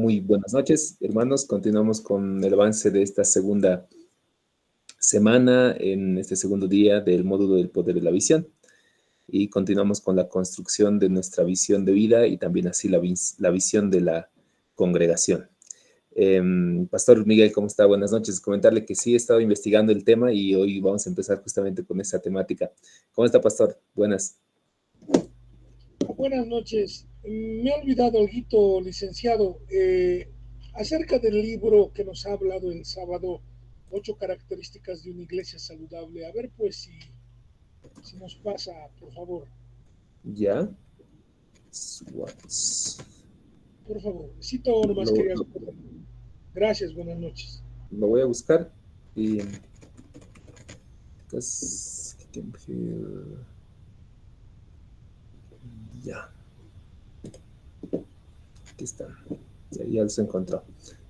Muy buenas noches, hermanos. Continuamos con el avance de esta segunda semana, en este segundo día del módulo del poder de la visión. Y continuamos con la construcción de nuestra visión de vida y también así la visión de la congregación. Pastor Miguel, ¿cómo está? Buenas noches. Comentarle que sí he estado investigando el tema y hoy vamos a empezar justamente con esta temática. ¿Cómo está, Pastor? Buenas. Buenas noches. Me he olvidado algo, licenciado, acerca del libro que nos ha hablado el sábado, 8 características de una iglesia saludable. A ver, pues, si nos pasa, por favor. ¿Ya? Swartz. Por favor, necesito nomás Lo, quería... lo- Gracias, buenas noches. lo voy a buscar y... Ya, aquí están. Ya los encontró.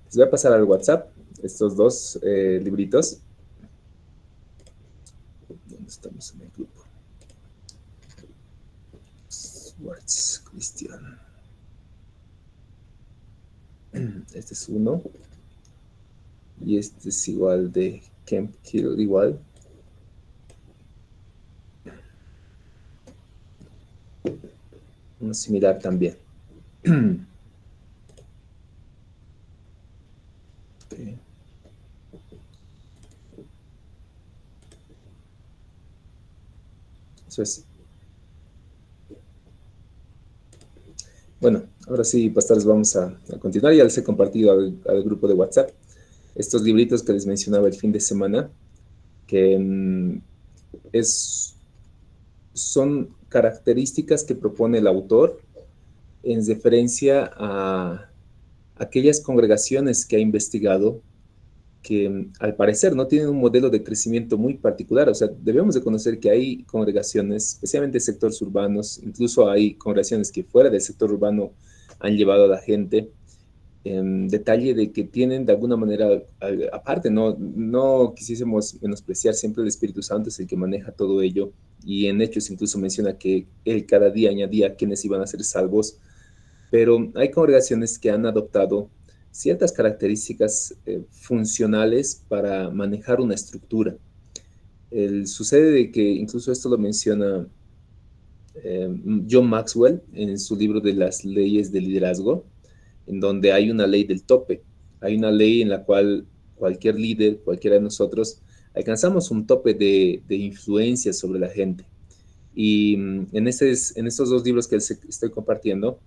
Les voy a pasar al WhatsApp estos dos libritos. ¿Dónde estamos en el grupo? Schwartz, Cristian. Este es uno. Y este es igual de Kemp Kill, igual. Uno similar también. Okay. Eso es. Bueno, ahora sí, pastores, vamos a continuar. Ya les he compartido al grupo de WhatsApp estos libritos que les mencionaba el fin de semana, que son características que propone el autor en referencia a aquellas congregaciones que ha investigado que al parecer no tienen un modelo de crecimiento muy particular. O sea, debemos de conocer que hay congregaciones, especialmente sectores urbanos, incluso hay congregaciones que fuera del sector urbano han llevado a la gente. Detalle de que tienen de alguna manera, aparte, no quisiésemos menospreciar, siempre el Espíritu Santo es el que maneja todo ello, y en Hechos incluso menciona que él cada día añadía quienes iban a ser salvos, pero hay congregaciones que han adoptado ciertas características funcionales para manejar una estructura. Sucede de que incluso esto lo menciona eh, John Maxwell en su libro de las leyes del liderazgo, en donde hay una ley del tope. Hay una ley en la cual cualquier líder, cualquiera de nosotros, alcanzamos un tope de influencia sobre la gente. Y en estos dos libros que estoy compartiendo,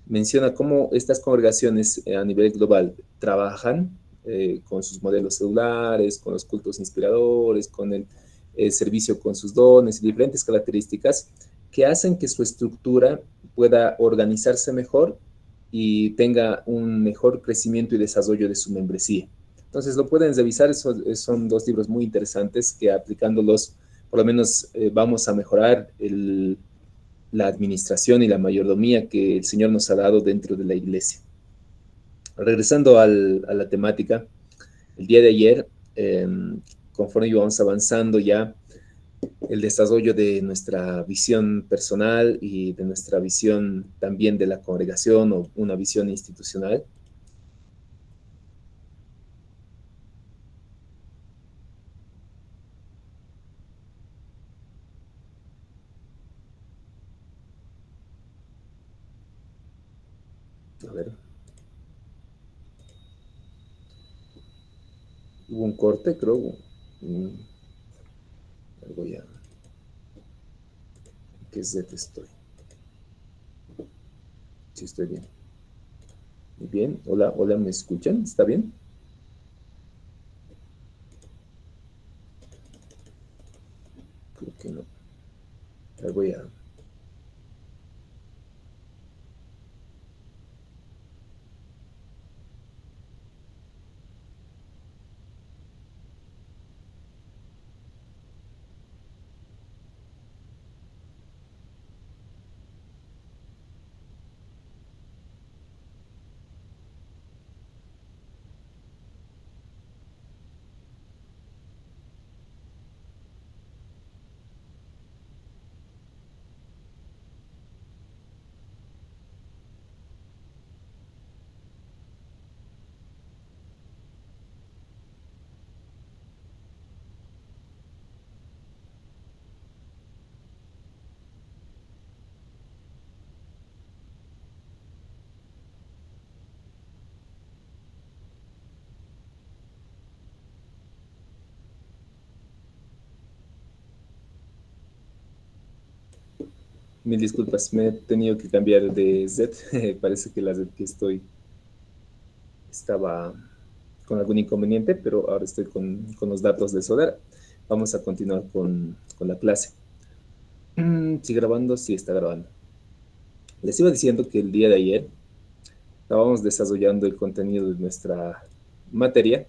menciona cómo estas congregaciones a nivel global trabajan con sus modelos celulares, con los cultos inspiradores, con el servicio con sus dones y diferentes características que hacen que su estructura pueda organizarse mejor y tenga un mejor crecimiento y desarrollo de su membresía. Entonces lo pueden revisar, son dos libros muy interesantes que aplicándolos por lo menos vamos a mejorar la administración y la mayordomía que el Señor nos ha dado dentro de la iglesia. Regresando a la temática, el día de ayer, conforme íbamos avanzando ya, el desarrollo de nuestra visión personal y de nuestra visión también de la congregación o una visión institucional. A ver. Hubo un corte, creo. Algo ya. ¿Qué Z estoy? Sí, estoy bien. Muy bien. Hola, hola, ¿me escuchan? ¿Está bien? Creo que no. Voy a... Mil disculpas, me he tenido que cambiar de Z. Parece que la Z que estoy estaba con algún inconveniente, pero ahora estoy con los datos de Sodera. Vamos a continuar con la clase. ¿Sigue grabando? Sí, está grabando. Les iba diciendo que el día de ayer estábamos desarrollando el contenido de nuestra materia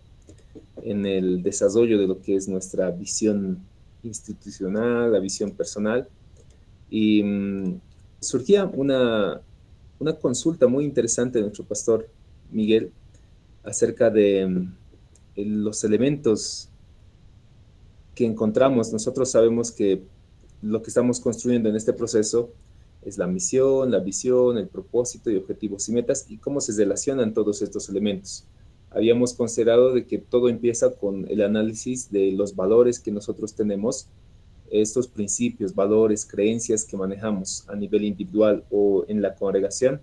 en el desarrollo de lo que es nuestra visión institucional, la visión personal, y surgía una consulta muy interesante de nuestro pastor Miguel acerca de los elementos que encontramos. Nosotros sabemos que lo que estamos construyendo en este proceso es la misión, la visión, el propósito y objetivos y metas, y cómo se relacionan todos estos elementos. Habíamos considerado de que todo empieza con el análisis de los valores que nosotros tenemos, estos principios, valores, creencias que manejamos a nivel individual o en la congregación,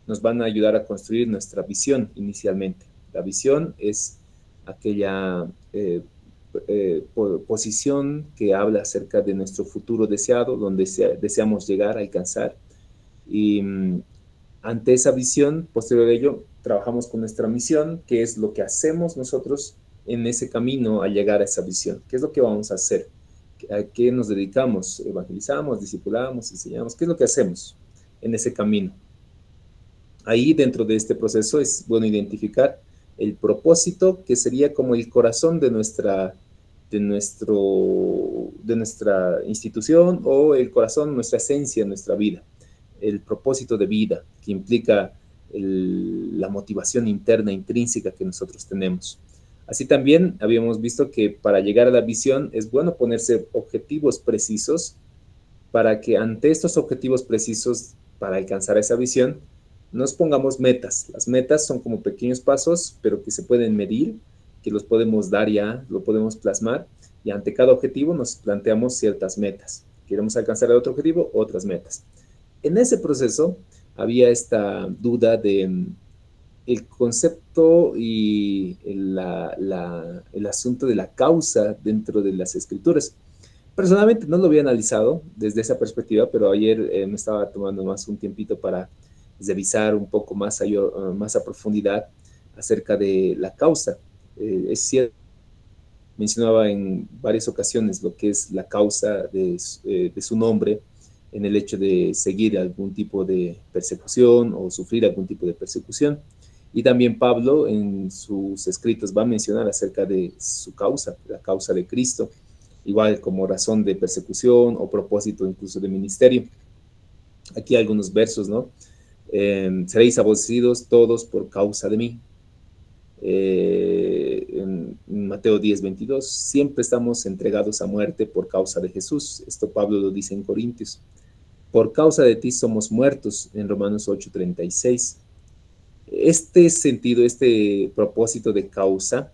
nos van a ayudar a construir nuestra visión inicialmente. La visión es aquella posición que habla acerca de nuestro futuro deseado, donde deseamos llegar a alcanzar. Y ante esa visión, posterior a ello, trabajamos con nuestra misión, que es lo que hacemos nosotros en ese camino a llegar a esa visión. ¿Qué es lo que vamos a hacer? ¿A qué nos dedicamos? ¿Evangelizamos, discipulamos, enseñamos? ¿Qué es lo que hacemos en ese camino? Ahí, dentro de este proceso, es bueno identificar el propósito, que sería como el corazón de nuestra institución, o el corazón, nuestra esencia, nuestra vida. El propósito de vida, que implica la motivación interna, intrínseca que nosotros tenemos. Así también habíamos visto que para llegar a la visión es bueno ponerse objetivos precisos para que ante estos objetivos precisos, para alcanzar esa visión, nos pongamos metas. Las metas son como pequeños pasos, pero que se pueden medir, que los podemos dar ya, lo podemos plasmar, y ante cada objetivo nos planteamos ciertas metas. Queremos alcanzar el otro objetivo, otras metas. En ese proceso había esta duda de el concepto y el asunto de la causa dentro de las escrituras. Personalmente no lo había analizado desde esa perspectiva, pero ayer me estaba tomando más un tiempito para revisar un poco más a profundidad acerca de la causa. Es cierto, mencionaba en varias ocasiones lo que es la causa de su nombre, en el hecho de seguir algún tipo de persecución o sufrir algún tipo de persecución. Y también Pablo en sus escritos va a mencionar acerca de su causa, la causa de Cristo, igual como razón de persecución o propósito incluso de ministerio. Aquí hay algunos versos, ¿no? Seréis aborrecidos todos por causa de mí. En Mateo 10:22, siempre estamos entregados a muerte por causa de Jesús. Esto Pablo lo dice en Corintios. Por causa de ti somos muertos, en Romanos 8:36. Este sentido, este propósito de causa,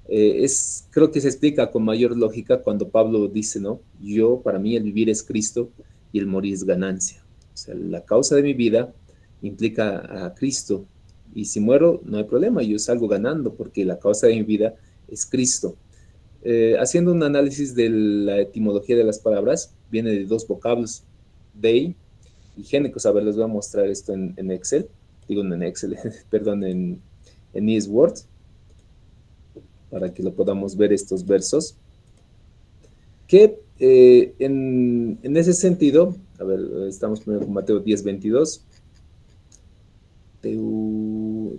creo que se explica con mayor lógica cuando Pablo dice, ¿no? Para mí el vivir es Cristo y el morir es ganancia. O sea, la causa de mi vida implica a Cristo, y si muero no hay problema, yo salgo ganando porque la causa de mi vida es Cristo. Haciendo un análisis de la etimología de las palabras, viene de dos vocablos, dei y génicos. A ver, les voy a mostrar esto en Excel, digo en Excel, perdón, en EaseWord, para que lo podamos ver estos versos, que en ese sentido, a ver, estamos primero con Mateo 10:22,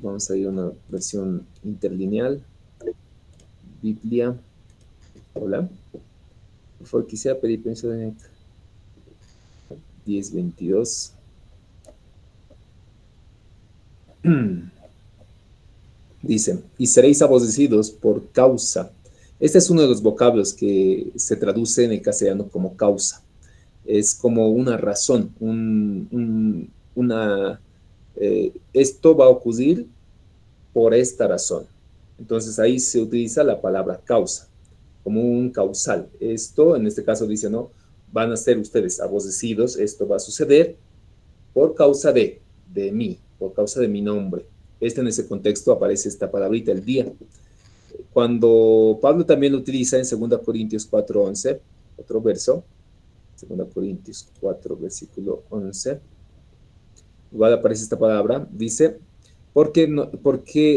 vamos a ir a una versión interlineal, Biblia, hola, por favor quisiera pedir permiso de 10:22. Dice, y seréis aborrecidos por causa. Este es uno de los vocablos que se traduce en el castellano como causa. Es como una razón, esto va a ocurrir por esta razón. Entonces ahí se utiliza la palabra causa, como un causal. Esto, en este caso dice, ¿no? Van a ser ustedes aborrecidos, esto va a suceder por causa de mí, por causa de mi nombre. En ese contexto aparece esta palabrita, el día. Cuando Pablo también lo utiliza en 2 Corintios 4:11, otro verso, 2 Corintios 4, versículo 11. Igual aparece esta palabra, dice, porque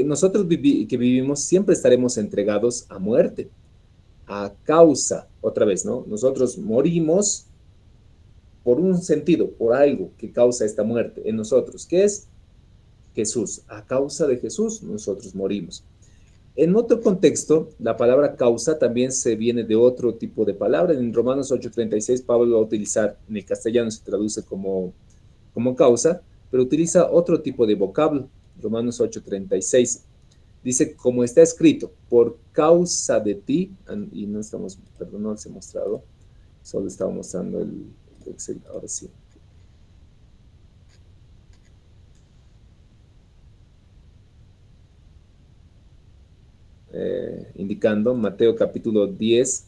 nosotros que vivimos siempre estaremos entregados a muerte, a causa, otra vez, ¿no? Nosotros morimos por un sentido, por algo que causa esta muerte en nosotros, que es Jesús. A causa de Jesús nosotros morimos. En otro contexto, la palabra causa también se viene de otro tipo de palabra. En Romanos 8:36, Pablo va a utilizar, en el castellano se traduce como causa, pero utiliza otro tipo de vocablo. Romanos 8:36 dice, como está escrito, por causa de ti, y no estamos, perdón, no les he mostrado, solo estaba mostrando el Excel, ahora sí. Indicando Mateo capítulo 10,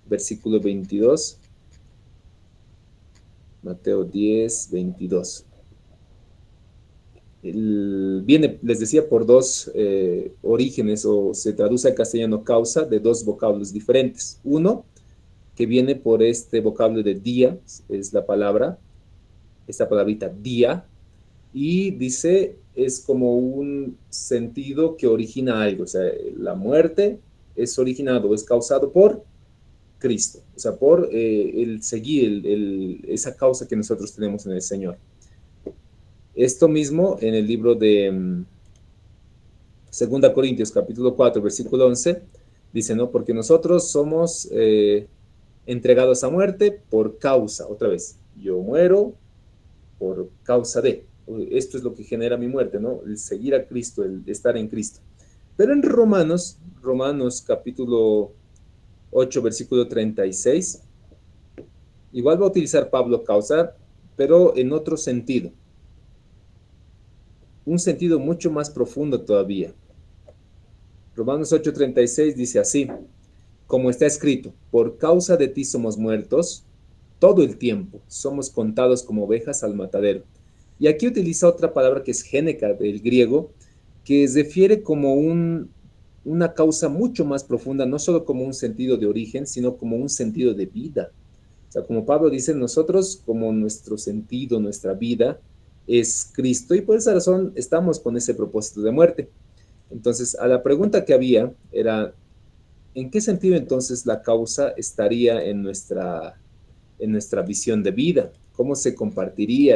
versículo 22. Mateo 10, 22. Viene, les decía, por dos orígenes, o se traduce al castellano causa, de dos vocablos diferentes. Uno, que viene por este vocablo de día, es la palabra, esta palabrita día, y dice, es como un sentido que origina algo, o sea, la muerte es originado, es causado por Cristo, o sea, por el seguir esa causa que nosotros tenemos en el Señor. Esto mismo en el libro de 2 Corintios capítulo 4, versículo 11, dice, ¿no? Porque nosotros somos entregados a muerte por causa, otra vez, yo muero por causa de, esto es lo que genera mi muerte, ¿no? El seguir a Cristo, el estar en Cristo. Pero en Romanos capítulo 8, versículo 36, igual va a utilizar Pablo causa, pero en otro sentido. Un sentido mucho más profundo todavía. Romanos 8:36 dice así, como está escrito, por causa de ti somos muertos todo el tiempo, somos contados como ovejas al matadero. Y aquí utiliza otra palabra que es géneca del griego, que se refiere como una causa mucho más profunda, no solo como un sentido de origen, sino como un sentido de vida. O sea, como Pablo dice, nosotros como nuestro sentido, nuestra vida es Cristo y por esa razón estamos con ese propósito de muerte. Entonces, a la pregunta que había era, ¿en qué sentido entonces la causa estaría en nuestra visión de vida? ¿Cómo se compartiría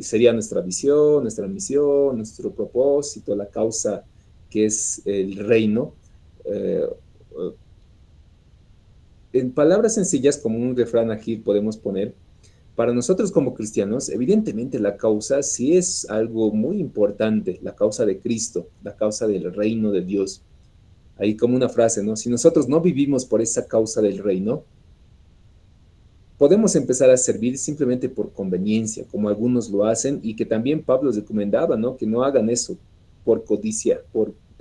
sería nuestra visión, nuestra misión, nuestro propósito, la causa que es el reino? Eh, en palabras sencillas, como un refrán aquí podemos poner, para nosotros como cristianos, evidentemente la causa sí es algo muy importante, la causa de Cristo, la causa del reino de Dios. Ahí como una frase, ¿no? Si nosotros no vivimos por esa causa del reino, podemos empezar a servir simplemente por conveniencia, como algunos lo hacen, y que también Pablo recomendaba, ¿no? Que no hagan eso por codicia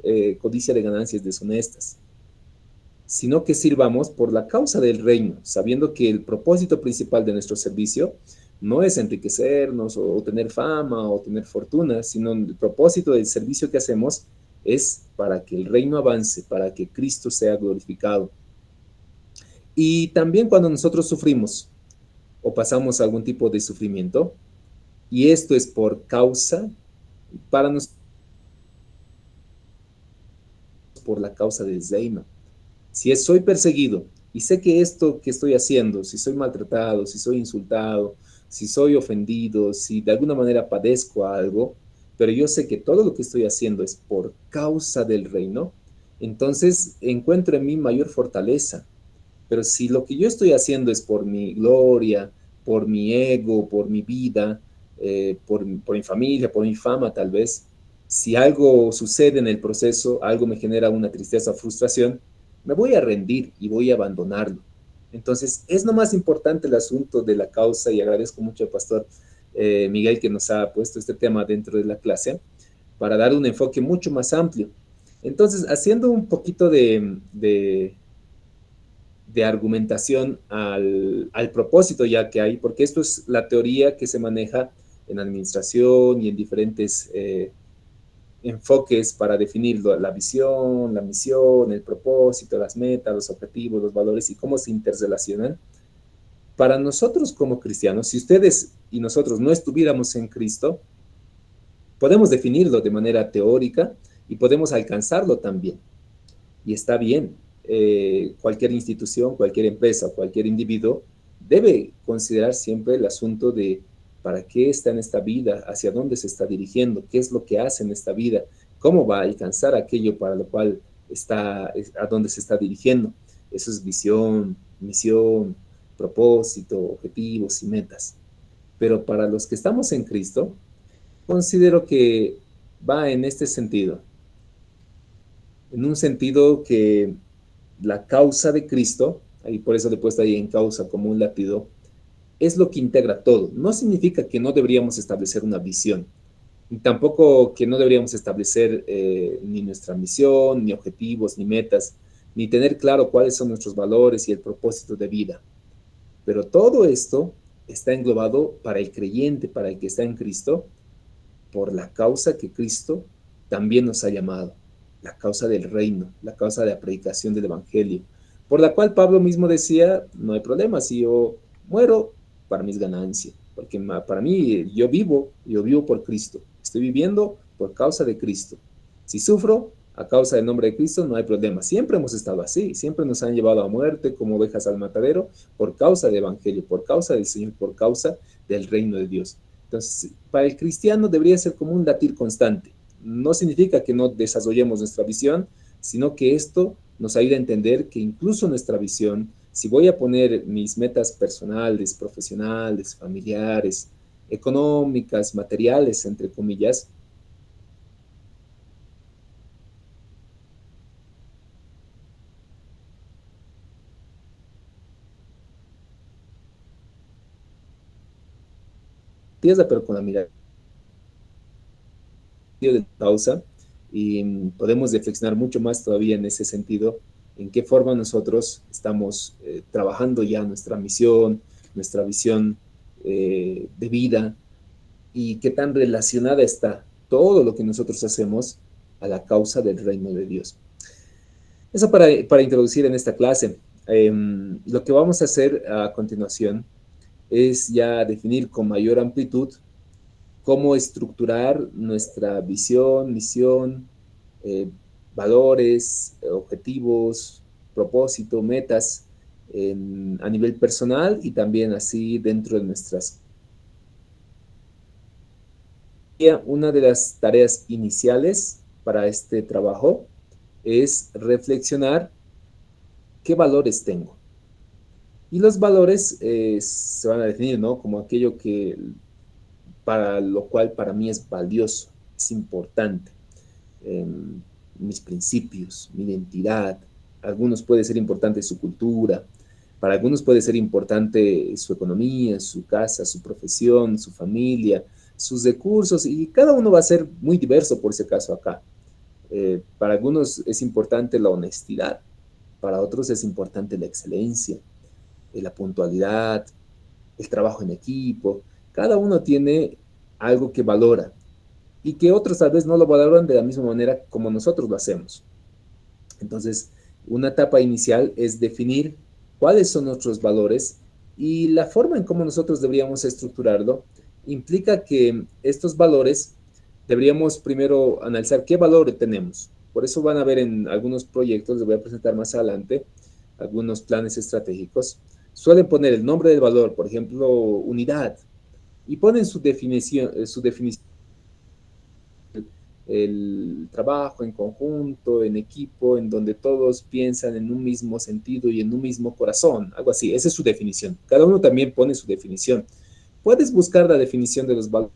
de ganancias deshonestas, sino que sirvamos por la causa del reino, sabiendo que el propósito principal de nuestro servicio no es enriquecernos o tener fama o tener fortuna, sino el propósito del servicio que hacemos es para que el reino avance, para que Cristo sea glorificado. Y también cuando nosotros sufrimos o pasamos algún tipo de sufrimiento, y esto es por causa, para nosotros, por la causa del reino. Si soy perseguido y sé que esto que estoy haciendo, si soy maltratado, si soy insultado, si soy ofendido, si de alguna manera padezco algo, pero yo sé que todo lo que estoy haciendo es por causa del reino, entonces encuentro en mí mayor fortaleza. Pero si lo que yo estoy haciendo es por mi gloria, por mi ego, por mi vida, por mi familia, por mi fama tal vez, si algo sucede en el proceso, algo me genera una tristeza o frustración, me voy a rendir y voy a abandonarlo. Entonces, es lo más importante el asunto de la causa y agradezco mucho al pastor Miguel que nos ha puesto este tema dentro de la clase para dar un enfoque mucho más amplio. Entonces, haciendo un poquito de argumentación al propósito ya que hay, porque esto es la teoría que se maneja en administración y en diferentes enfoques para definir la visión, la misión, el propósito, las metas, los objetivos, los valores y cómo se interrelacionan. Para nosotros como cristianos, si ustedes y nosotros no estuviéramos en Cristo, podemos definirlo de manera teórica y podemos alcanzarlo también. Y está bien. Cualquier institución, cualquier empresa, cualquier individuo debe considerar siempre el asunto de para qué está en esta vida, hacia dónde se está dirigiendo, qué es lo que hace en esta vida, cómo va a alcanzar aquello para lo cual está, a dónde se está dirigiendo. Eso es visión, misión, propósito, objetivos y metas. Pero para los que estamos en Cristo, considero que va en este sentido, en un sentido que la causa de Cristo, y por eso le he puesto ahí en causa como un latido, es lo que integra todo. No significa que no deberíamos establecer una visión, y tampoco que no deberíamos establecer ni nuestra misión, ni objetivos, ni metas, ni tener claro cuáles son nuestros valores y el propósito de vida. Pero todo esto está englobado para el creyente, para el que está en Cristo, por la causa que Cristo también nos ha llamado, la causa del reino, la causa de la predicación del Evangelio, por la cual Pablo mismo decía, no hay problema, si yo muero, para mis ganancias, porque para mí yo vivo por Cristo, estoy viviendo por causa de Cristo. Si sufro a causa del nombre de Cristo, no hay problema. Siempre hemos estado así, siempre nos han llevado a muerte como ovejas al matadero por causa del Evangelio, por causa del Señor, por causa del reino de Dios. Entonces, para el cristiano debería ser como un latir constante. No significa que no desarrollemos nuestra visión, sino que esto nos ayuda a entender que incluso nuestra visión, si voy a poner mis metas personales, profesionales, familiares, económicas, materiales, entre comillas, piensa pero con la mirada de causa y podemos reflexionar mucho más todavía en ese sentido, en qué forma nosotros estamos trabajando ya nuestra misión, nuestra visión de vida y qué tan relacionada está todo lo que nosotros hacemos a la causa del reino de Dios. Eso para introducir en esta clase. Lo que vamos a hacer a continuación es ya definir con mayor amplitud cómo estructurar nuestra visión, misión, eh, valores, objetivos, propósito, metas a nivel personal y también así dentro de nuestras. Una de las tareas iniciales para este trabajo es reflexionar qué valores tengo. Y los valores se van a definir, ¿no? Como aquello que para lo cual para mí es valioso, es importante. Eh, Mis principios, mi identidad. Algunos puede ser importante su cultura, para algunos puede ser importante su economía, su casa, su profesión, su familia, sus recursos, y cada uno va a ser muy diverso por ese caso acá. Para algunos es importante la honestidad, para otros es importante la excelencia, la puntualidad, el trabajo en equipo. Cada uno tiene algo que valora y que otros tal vez no lo valoran de la misma manera como nosotros lo hacemos. Entonces, una etapa inicial es definir cuáles son nuestros valores y la forma en cómo nosotros deberíamos estructurarlo implica que estos valores deberíamos primero analizar qué valores tenemos. Por eso van a ver en algunos proyectos, les voy a presentar más adelante, algunos planes estratégicos, suelen poner el nombre del valor, por ejemplo, unidad, y ponen su definición el trabajo en conjunto, en equipo, en donde todos piensan en un mismo sentido y en un mismo corazón, algo así. Esa es su definición. Cada uno también pone su definición. Puedes buscar la definición de los valores,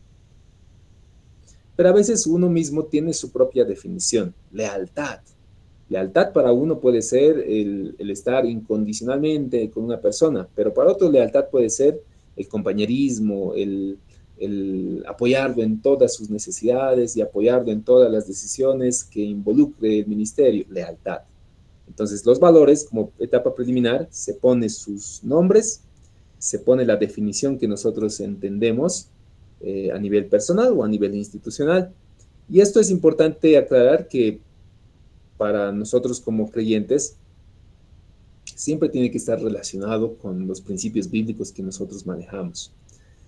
pero a veces uno mismo tiene su propia definición. Lealtad. Lealtad para uno puede ser el estar incondicionalmente con una persona, pero para otro lealtad puede ser el compañerismo, el apoyarlo en todas sus necesidades y apoyarlo en todas las decisiones que involucre el ministerio, lealtad. Entonces, los valores, como etapa preliminar, se pone sus nombres, se pone la definición que nosotros entendemos a nivel personal o a nivel institucional. Y esto es importante aclarar que para nosotros como creyentes, Siempre tiene que estar relacionado con los principios bíblicos que nosotros manejamos.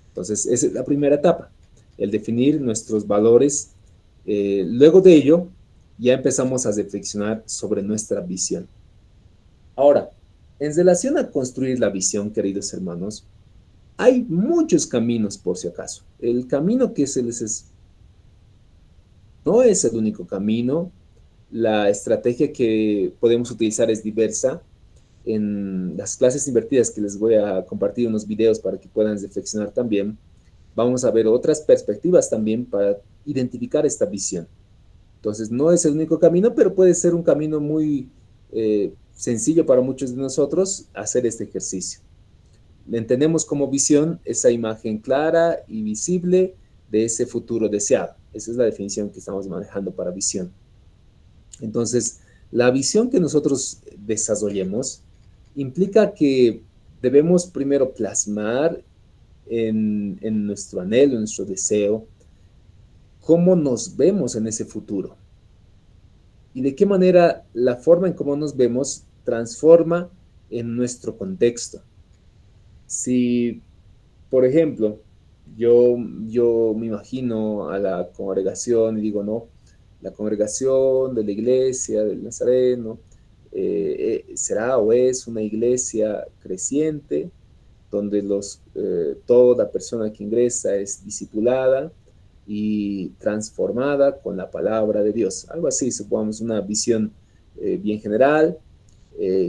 Entonces, esa es la primera etapa, el definir nuestros valores. Luego de ello, ya empezamos a reflexionar sobre nuestra visión. Ahora, en relación a construir la visión, queridos hermanos, hay muchos caminos por si acaso. El camino que se les no es el único camino. La estrategia que podemos utilizar es diversa. En las clases invertidas que les voy a compartir unos videos para que puedan reflexionar también, vamos a ver otras perspectivas también para identificar esta visión. Entonces, no es el único camino, pero puede ser un camino muy sencillo para muchos de nosotros hacer este ejercicio. Entendemos como visión esa imagen clara y visible de ese futuro deseado. Esa es la definición que estamos manejando para visión. Entonces, la visión que nosotros desarrollemos implica que debemos primero plasmar en nuestro anhelo, en nuestro deseo, cómo nos vemos en ese futuro y de qué manera la forma en cómo nos vemos transforma en nuestro contexto. Si, por ejemplo, yo me imagino a la congregación y digo, no, la congregación de la iglesia del Nazareno será o es una iglesia creciente, donde toda persona que ingresa es discipulada y transformada con la palabra de Dios. Algo así, supongamos una visión bien general.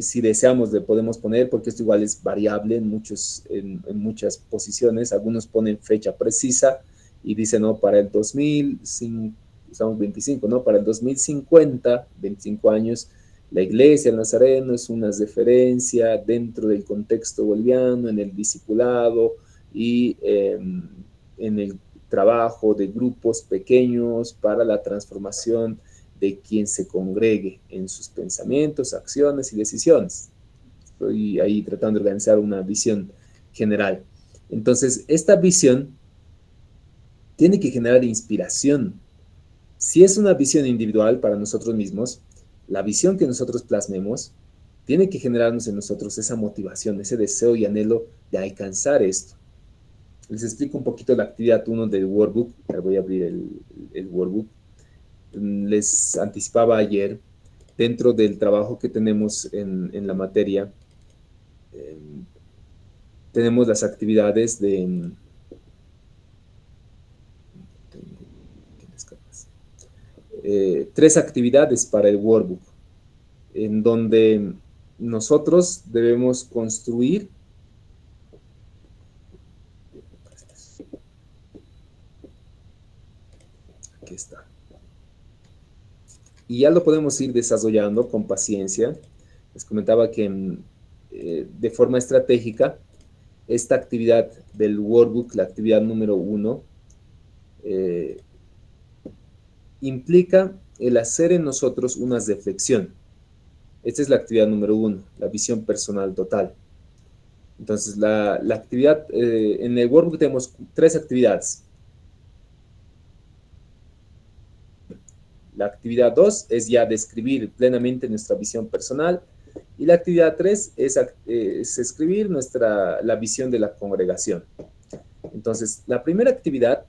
Si deseamos, le podemos poner, porque esto igual es variable en muchas posiciones. Algunos ponen fecha precisa y dicen, no, para el 2005, estamos 25, ¿no? Para el 2050, 25 años, la iglesia del Nazareno es una referencia dentro del contexto boliviano, en el discipulado y en el trabajo de grupos pequeños para la transformación de quien se congregue en sus pensamientos, acciones y decisiones. Estoy ahí tratando de organizar una visión general. Entonces, esta visión tiene que generar inspiración. Si es una visión individual para nosotros mismos, la visión que nosotros plasmemos tiene que generarnos en nosotros esa motivación, ese deseo y anhelo de alcanzar esto. Les explico un poquito la actividad 1 del workbook. Voy a abrir el workbook. Les anticipaba ayer, dentro del trabajo que tenemos en la materia, tenemos las actividades de... tres actividades para el workbook, en donde nosotros debemos construir aquí está. Y ya lo podemos ir desarrollando con paciencia. Les comentaba que de forma estratégica, esta actividad del workbook, la actividad número 1, implica el hacer en nosotros una reflexión. Esta es la actividad número 1, la visión personal total. Entonces, la actividad, en el workbook tenemos 3 actividades. La actividad 2 es ya describir plenamente nuestra visión personal. Y la actividad 3 es escribir la visión de la congregación. Entonces, la primera actividad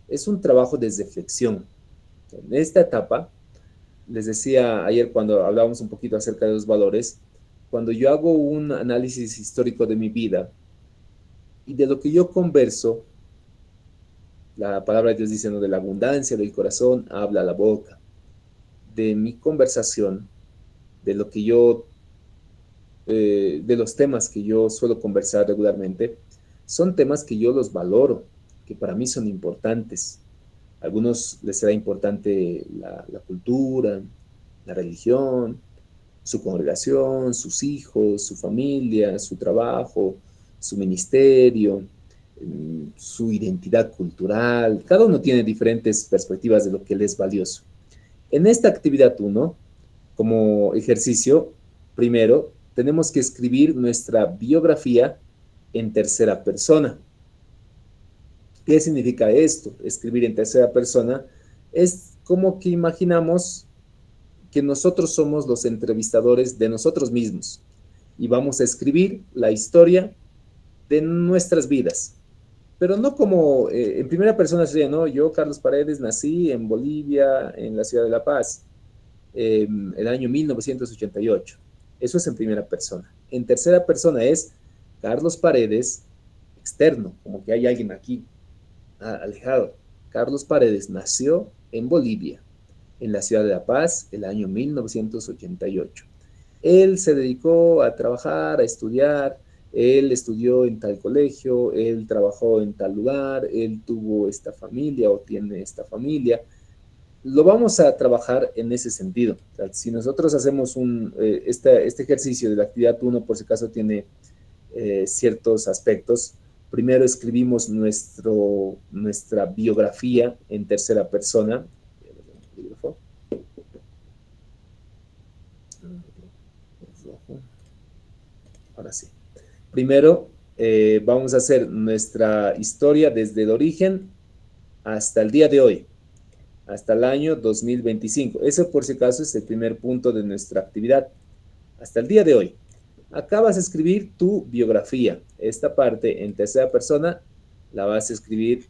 es un trabajo de reflexión. En esta etapa, les decía ayer cuando hablábamos un poquito acerca de los valores, cuando yo hago un análisis histórico de mi vida y de lo que yo converso, la palabra de Dios dice, ¿no? De la abundancia del corazón habla la boca. De mi conversación, de lo que de los temas que yo suelo conversar regularmente, son temas que yo los valoro, que para mí son importantes. A algunos les será importante la cultura, la religión, su congregación, sus hijos, su familia, su trabajo, su ministerio, su identidad cultural. Cada uno tiene diferentes perspectivas de lo que le es valioso. En esta actividad 1, como ejercicio, primero tenemos que escribir nuestra biografía en tercera persona. ¿Qué significa esto? Escribir en tercera persona es como que imaginamos que nosotros somos los entrevistadores de nosotros mismos. y vamos a escribir la historia de nuestras vidas. Pero no como en primera persona sería, no, yo, Carlos Paredes, nací en Bolivia, en la ciudad de La Paz, el año 1988. Eso es en primera persona. En tercera persona es Carlos Paredes, externo, como que hay alguien aquí alejado. Carlos Paredes nació en Bolivia, en la ciudad de La Paz, el año 1988. Él se dedicó a trabajar, a estudiar, él estudió en tal colegio, él trabajó en tal lugar, él tuvo esta familia o tiene esta familia. Lo vamos a trabajar en ese sentido. O sea, si nosotros hacemos este ejercicio de la actividad uno, por si acaso tiene ciertos aspectos, primero escribimos nuestra biografía en tercera persona. Ahora sí. Primero, vamos a hacer nuestra historia desde el origen hasta el día de hoy, hasta el año 2025. Eso, por si acaso, es el primer punto de nuestra actividad. Hasta el día de hoy. Acá vas a escribir tu biografía. Esta parte en tercera persona la vas a escribir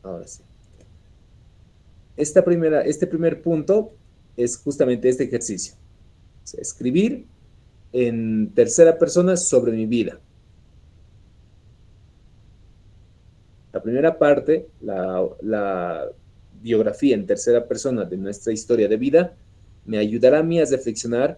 ahora sí. Este primer punto es justamente este ejercicio. O sea, escribir en tercera persona sobre mi vida. La primera parte, la biografía en tercera persona de nuestra historia de vida, me ayudará a mí a reflexionar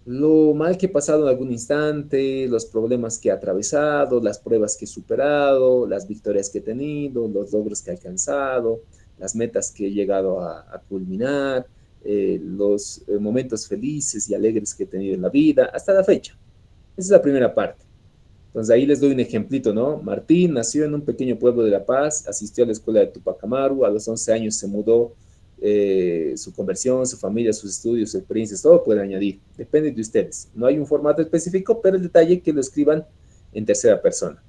lo mal que he pasado en algún instante, los problemas que he atravesado, las pruebas que he superado, las victorias que he tenido, los logros que he alcanzado, las metas que he llegado a culminar, los momentos felices y alegres que he tenido en la vida, hasta la fecha. Esa es la primera parte. Entonces ahí les doy un ejemplito, ¿no? Martín nació en un pequeño pueblo de La Paz, asistió a la escuela de Tupac Amaru, a los 11 años se mudó, su conversión, su familia, sus estudios, sus experiencias, todo pueden añadir, depende de ustedes. No hay un formato específico, pero el detalle es que lo escriban en tercera persona.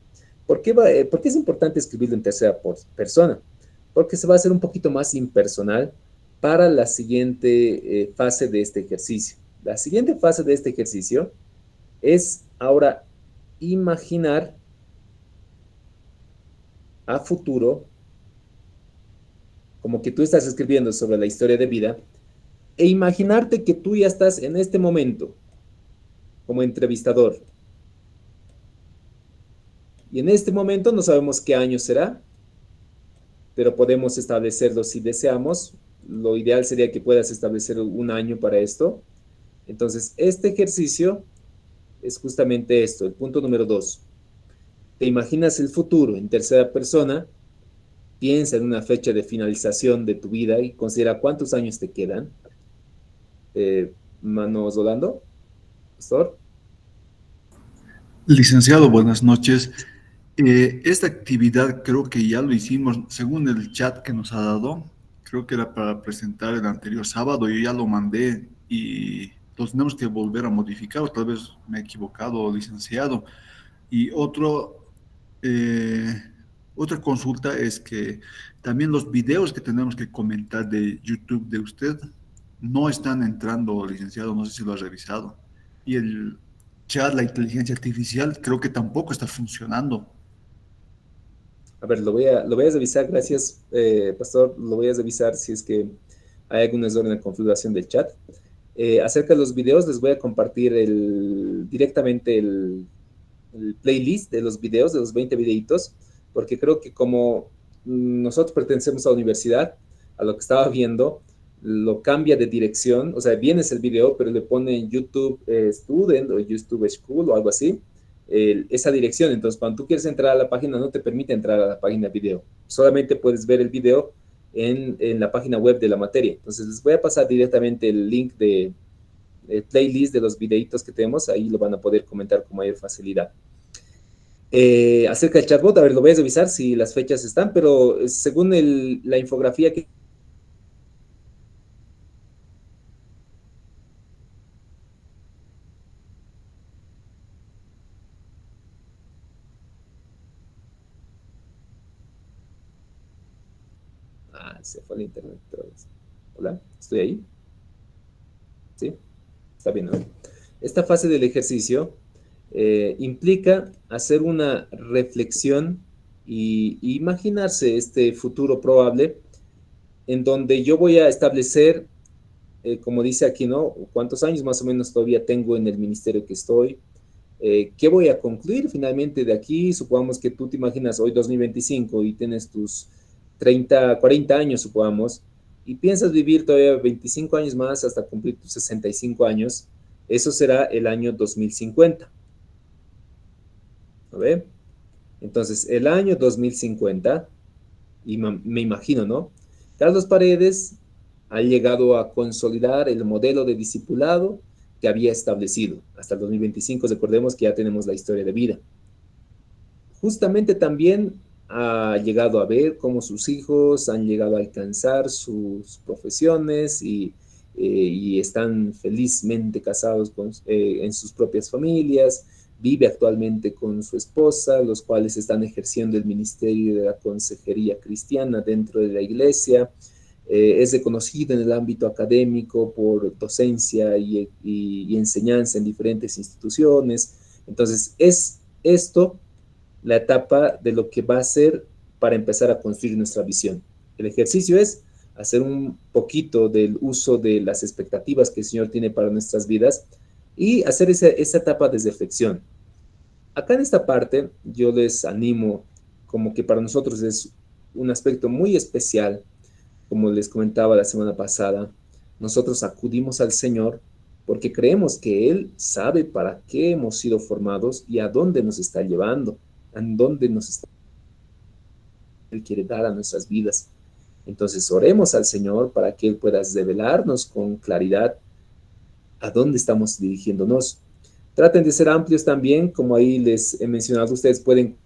¿Por qué es importante escribirlo en tercera persona? Porque se va a hacer un poquito más impersonal para la siguiente fase de este ejercicio. La siguiente fase de este ejercicio es ahora imaginar a futuro, como que tú estás escribiendo sobre la historia de vida, e imaginarte que tú ya estás en este momento como entrevistador. Y en este momento no sabemos qué año será, pero podemos establecerlo si deseamos. Lo ideal sería que puedas establecer un año para esto. Entonces, este ejercicio es justamente esto, el punto número 2. Te imaginas el futuro en tercera persona, piensa en una fecha de finalización de tu vida y considera cuántos años te quedan. Manos Rolando, pastor. Licenciado, buenas noches. Esta actividad creo que ya lo hicimos según el chat que nos ha dado. Creo que era para presentar el anterior sábado. Yo ya lo mandé y lo tenemos que volver a modificar. O tal vez me he equivocado, licenciado. Y eh, otra consulta es que también los videos que tenemos que comentar de YouTube de usted no están entrando, licenciado. No sé si lo ha revisado. Y el chat, la inteligencia artificial, creo que tampoco está funcionando. A ver, lo voy a revisar, gracias, pastor. Lo voy a revisar si es que hay algún error en la configuración del chat. Acerca de los videos, les voy a compartir directamente el playlist de los videos, de los 20 videitos, porque creo que como nosotros pertenecemos a la universidad, a lo que estaba viendo, lo cambia de dirección, o sea, viene el video, pero le pone YouTube Student o YouTube School o algo así, esa dirección. Entonces, cuando tú quieres entrar a la página, no te permite entrar a la página video. Solamente puedes ver el video en la página web de la materia. Entonces, les voy a pasar directamente el link de playlist de los videitos que tenemos. Ahí lo van a poder comentar con mayor facilidad. Acerca del chatbot, a ver, lo voy a revisar si las fechas están, pero según la infografía que se fue el internet otra vez. Hola, ¿estoy ahí? ¿Sí? Está bien, ¿no? Esta fase del ejercicio implica hacer una reflexión y imaginarse este futuro probable en donde yo voy a establecer, como dice aquí, ¿no? ¿Cuántos años más o menos todavía tengo en el ministerio que estoy? ¿Qué voy a concluir finalmente de aquí? Supongamos que tú te imaginas hoy 2025 y tienes tus 30, 40 años, supongamos, y piensas vivir todavía 25 años más hasta cumplir tus 65 años. Eso será el año 2050. ¿No ve? Entonces, el año 2050, y me imagino, ¿no? Carlos Paredes ha llegado a consolidar el modelo de discipulado que había establecido. Hasta el 2025, recordemos que ya tenemos la historia de vida. Justamente también ha llegado a ver cómo sus hijos han llegado a alcanzar sus profesiones y están felizmente casados en sus propias familias. Vive actualmente con su esposa, los cuales están ejerciendo el ministerio de la consejería cristiana dentro de la iglesia. Es reconocido en el ámbito académico por docencia y enseñanza en diferentes instituciones. Entonces, es esto la etapa de lo que va a ser para empezar a construir nuestra visión. El ejercicio es hacer un poquito del uso de las expectativas que el Señor tiene para nuestras vidas y hacer esa etapa de reflexión. Acá en esta parte yo les animo, como que para nosotros es un aspecto muy especial, como les comentaba la semana pasada, nosotros acudimos al Señor porque creemos que Él sabe para qué hemos sido formados y a dónde nos está llevando, a dónde nos está, Él quiere dar a nuestras vidas. Entonces oremos al Señor para que Él pueda revelarnos con claridad a dónde estamos dirigiéndonos. Traten de ser amplios también, como ahí les he mencionado, ustedes pueden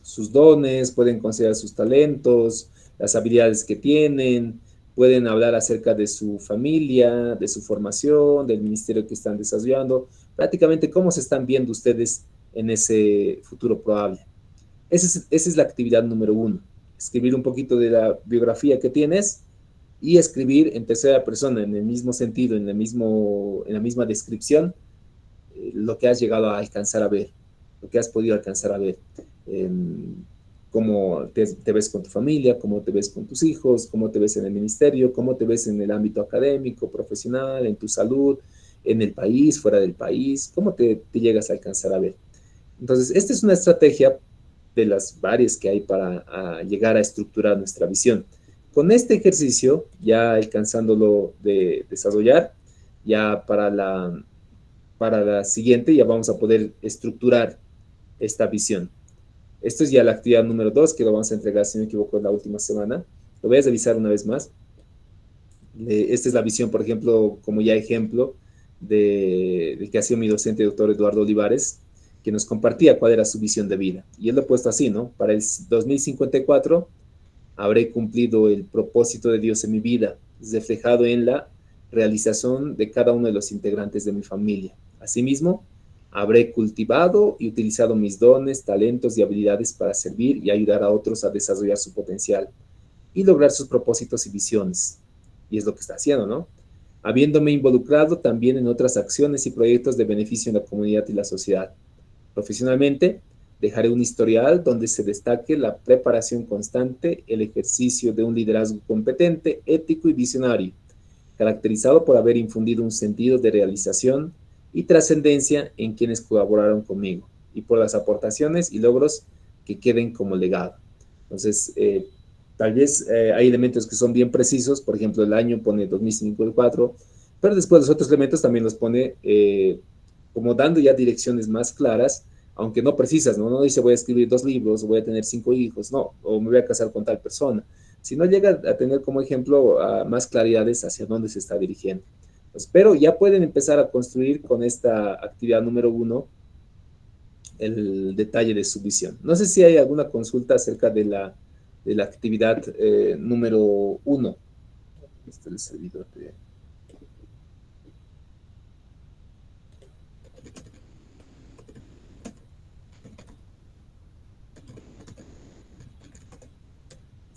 sus dones, pueden considerar sus talentos, las habilidades que tienen, pueden hablar acerca de su familia, de su formación, del ministerio que están desarrollando, prácticamente cómo se están viendo ustedes en ese futuro probable. Esa es la actividad número uno, escribir un poquito de la biografía que tienes y escribir en tercera persona, en el mismo sentido, en la misma descripción, lo que has llegado a alcanzar a ver, lo que has podido alcanzar a ver. Eh, cómo te ves con tu familia, cómo te ves con tus hijos, cómo te ves en el ministerio, cómo te ves en el ámbito académico, profesional, en tu salud, en el país, fuera del país, cómo te llegas a alcanzar a ver. Entonces, esta es una estrategia de las varias que hay para llegar a estructurar nuestra visión. Con este ejercicio, ya alcanzándolo de desarrollar, ya para la siguiente ya vamos a poder estructurar esta visión. Esto es ya la actividad número 2 que lo vamos a entregar, si no me equivoco, la última semana. Lo voy a revisar una vez más. Esta es la visión, por ejemplo, como ya ejemplo de que ha sido mi docente, doctor Eduardo Olivares, que nos compartía cuál era su visión de vida. Y él lo ha puesto así, ¿no? Para el 2054 habré cumplido el propósito de Dios en mi vida, reflejado en la realización de cada uno de los integrantes de mi familia. Asimismo, habré cultivado y utilizado mis dones, talentos y habilidades para servir y ayudar a otros a desarrollar su potencial y lograr sus propósitos y visiones. Y es lo que está haciendo, ¿no? Habiéndome involucrado también en otras acciones y proyectos de beneficio en la comunidad y la sociedad. Profesionalmente, dejaré un historial donde se destaque la preparación constante, el ejercicio de un liderazgo competente, ético y visionario, caracterizado por haber infundido un sentido de realización y trascendencia en quienes colaboraron conmigo y por las aportaciones y logros que queden como legado. Entonces, tal vez hay elementos que son bien precisos, por ejemplo, el año pone 2054, pero después los otros elementos también los pone como dando ya direcciones más claras, aunque no precisas, ¿no? No dice voy a escribir 2 libros, o voy a tener 5 hijos, no, o me voy a casar con tal persona, sino llega a tener como ejemplo más claridades hacia dónde se está dirigiendo. Pues, pero ya pueden empezar a construir con esta actividad número 1 el detalle de su visión. No sé si hay alguna consulta acerca de la actividad número 1. Este es el servidor de...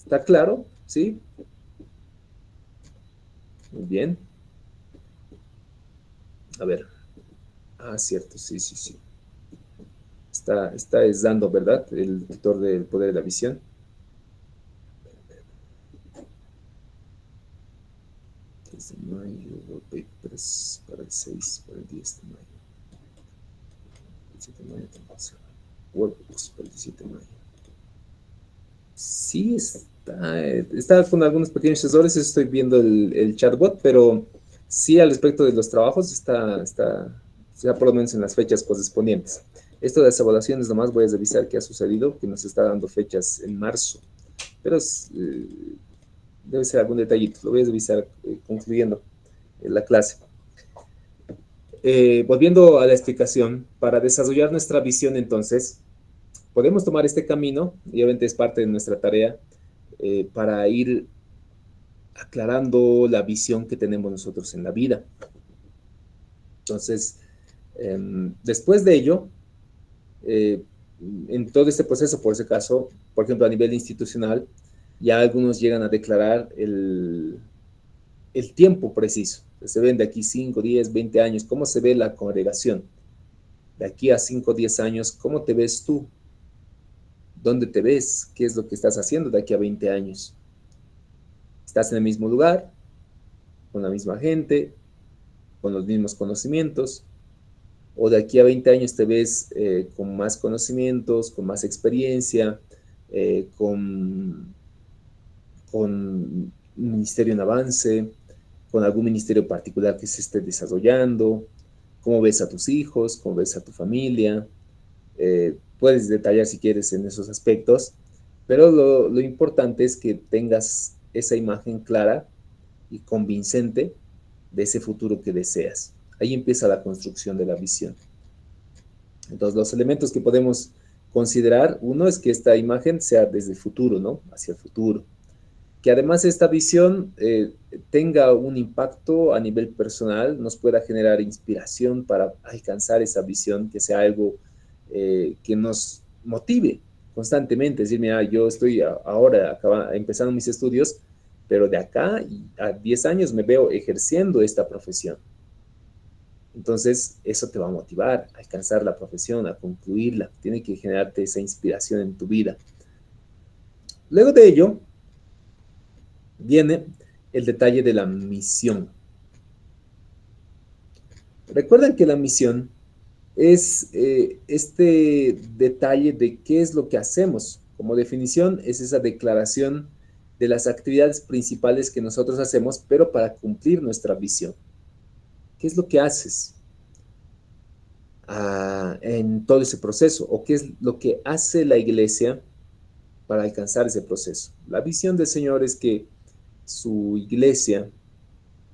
¿Está claro? ¿Sí? Muy bien. A ver. Ah, cierto, sí, sí, sí. Está es dando, ¿verdad? El tutor del poder de la visión. 3 de mayo, papers para el 6, para el 10 de mayo. 17 de mayo tampoco se va. Workbooks para el 17 de mayo. Sí, está con algunos pequeños errores, estoy viendo el chatbot, pero sí al respecto de los trabajos está ya por lo menos en las fechas correspondientes. Esto de las evaluaciones nomás voy a revisar qué ha sucedido, que nos está dando fechas en marzo, pero debe ser algún detallito, lo voy a revisar concluyendo la clase. Volviendo a la explicación, para desarrollar nuestra visión entonces, podemos tomar este camino, y obviamente es parte de nuestra tarea, para ir aclarando la visión que tenemos nosotros en la vida. Entonces, después de ello, en todo este proceso, por ese caso, por ejemplo, a nivel institucional, ya algunos llegan a declarar el tiempo preciso. Se ven de aquí 5, 10, 20 años, cómo se ve la congregación. De aquí a 5, 10 años, ¿cómo te ves tú? ¿Dónde te ves? ¿Qué es lo que estás haciendo de aquí a 20 años? ¿Estás en el mismo lugar? ¿Con la misma gente? ¿Con los mismos conocimientos? ¿O de aquí a 20 años te ves con más conocimientos, con más experiencia, con un ministerio en avance, con algún ministerio particular que se esté desarrollando? ¿Cómo ves a tus hijos? ¿Cómo ves a tu familia? Puedes detallar si quieres en esos aspectos, pero lo importante es que tengas esa imagen clara y convincente de ese futuro que deseas. Ahí empieza la construcción de la visión. Entonces, los elementos que podemos considerar, uno es que esta imagen sea desde el futuro, ¿no? Hacia el futuro. Que además esta visión tenga un impacto a nivel personal, nos pueda generar inspiración para alcanzar esa visión, que sea algo que nos motive constantemente. Es decir, mira, yo estoy ahora empezando mis estudios, pero de acá a 10 años me veo ejerciendo esta profesión. Entonces, eso te va a motivar a alcanzar la profesión, a concluirla. Tiene que generarte esa inspiración en tu vida. Luego de ello, viene el detalle de la misión. Recuerden que la misión es este detalle de qué es lo que hacemos. Como definición, es esa declaración de las actividades principales que nosotros hacemos, pero para cumplir nuestra visión. ¿Qué es lo que haces en todo ese proceso? ¿O qué es lo que hace la iglesia para alcanzar ese proceso? La visión del Señor es que su iglesia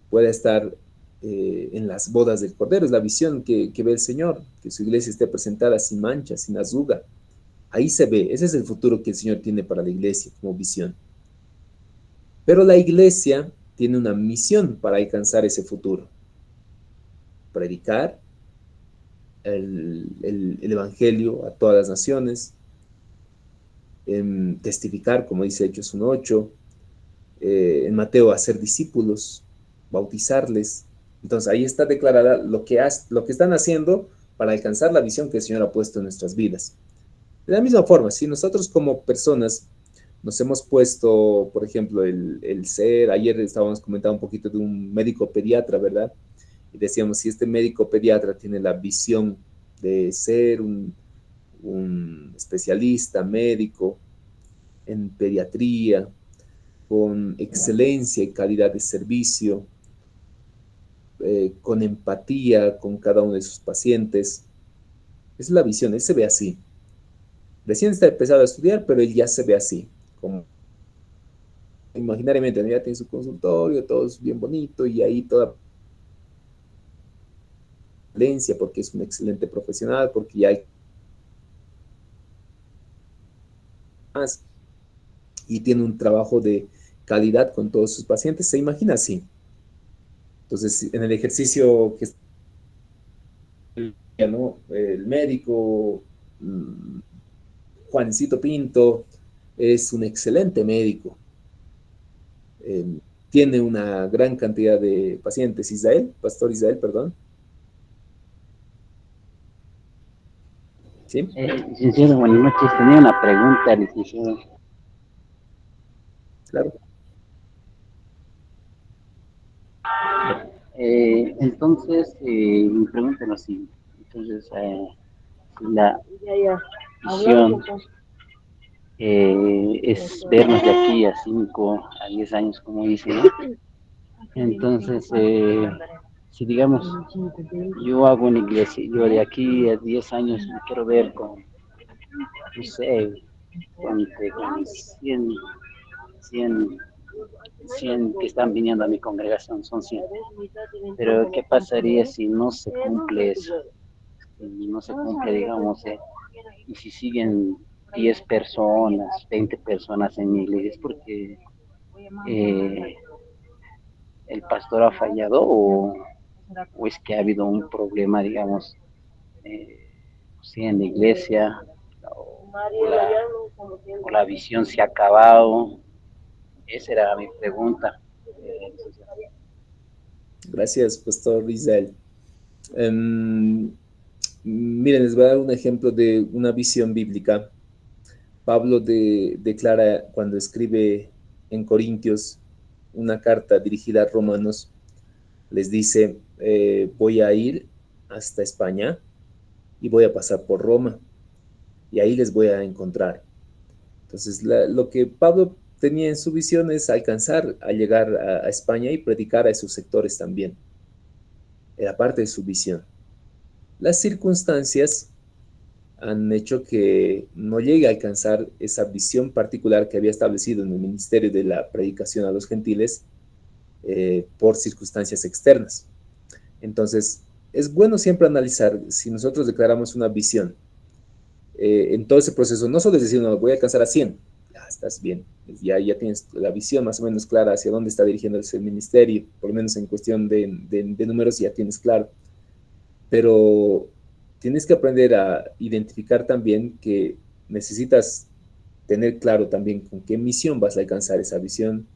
pueda estar en las bodas del Cordero. Es la visión que ve el Señor, que su iglesia esté presentada sin mancha, sin arruga. Ahí se ve, ese es el futuro que el Señor tiene para la iglesia como visión. Pero la iglesia tiene una misión para alcanzar ese futuro. Predicar el Evangelio a todas las naciones, testificar, como dice Hechos 1:8, en Mateo, hacer discípulos, bautizarles. Entonces ahí está declarada lo que están haciendo para alcanzar la visión que el Señor ha puesto en nuestras vidas. De la misma forma, si nosotros como personas nos hemos puesto, por ejemplo, el ser, ayer estábamos comentando un poquito de un médico pediatra, ¿verdad? Y decíamos, si este médico pediatra tiene la visión de ser un especialista médico en pediatría, con excelencia y calidad de servicio, con empatía con cada uno de sus pacientes. Esa es la visión, él se ve así. Recién está empezando a estudiar, pero él ya se ve así, como imaginariamente, ya tiene su consultorio, todo es bien bonito y ahí toda excelencia porque es un excelente profesional, porque ya hay más y tiene un trabajo de calidad con todos sus pacientes, se imagina así. Entonces, en el ejercicio que ¿no? El médico Juancito Pinto es un excelente médico, eh, tiene una gran cantidad de pacientes. Pastor Israel, perdón. ¿Sí? Licenciado, buenas noches. Tenía una pregunta, licenciado. Claro. Entonces, mi pregunta es la siguiente. Entonces, la visión es vernos de aquí a 5 a 10 años, como dicen, ¿no? Entonces, si digamos, yo hago una iglesia, yo de aquí a 10 años me quiero ver con, no sé, con 100 100 que están viniendo a mi congregación, son 100. Pero, ¿qué pasaría si no se cumple eso? Si no se cumple, digamos, y si siguen 10 personas, 20 personas en mi iglesia, es porque eh, el pastor ha fallado o es que ha habido un problema, digamos, sí, en la iglesia, o la visión se ha acabado. Esa era mi pregunta. Gracias, Pastor Israel. Miren, les voy a dar un ejemplo de una visión bíblica. Pablo declara cuando escribe en Corintios una carta dirigida a romanos, les dice, voy a ir hasta España y voy a pasar por Roma y ahí les voy a encontrar. Entonces, lo que Pablo tenía en su visión es alcanzar a llegar a España y predicar a esos sectores también. Era parte de su visión. Las circunstancias han hecho que no llegue a alcanzar esa visión particular que había establecido en el ministerio de la predicación a los gentiles por circunstancias externas. Entonces, es bueno siempre analizar si nosotros declaramos una visión en todo ese proceso, no solo es decir, no, voy a alcanzar a 100, ya estás bien, ya tienes la visión más o menos clara hacia dónde está dirigiéndose el ministerio, por lo menos en cuestión de números ya tienes claro, pero tienes que aprender a identificar también que necesitas tener claro también con qué misión vas a alcanzar esa visión,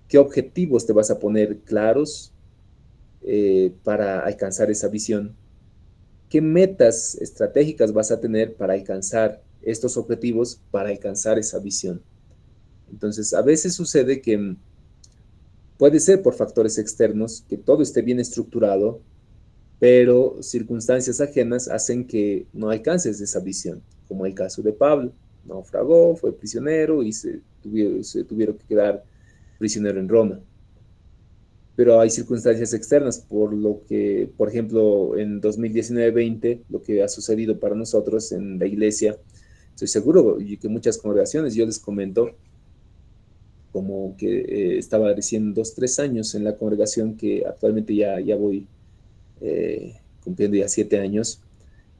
qué objetivos te vas a poner claros para alcanzar esa visión, qué metas estratégicas vas a tener para alcanzar estos objetivos, para alcanzar esa visión. Entonces, a veces sucede que puede ser por factores externos, que todo esté bien estructurado, pero circunstancias ajenas hacen que no alcances esa visión, como el caso de Pablo. Naufragó, fue prisionero y se tuvieron que quedar prisionero en Roma. Pero hay circunstancias externas, por lo que, por ejemplo, en 2019-20, lo que ha sucedido para nosotros en la iglesia, estoy seguro y que muchas congregaciones, yo les comento, como que estaba recién 2, 3 años en la congregación, que actualmente ya voy cumpliendo ya 7 años.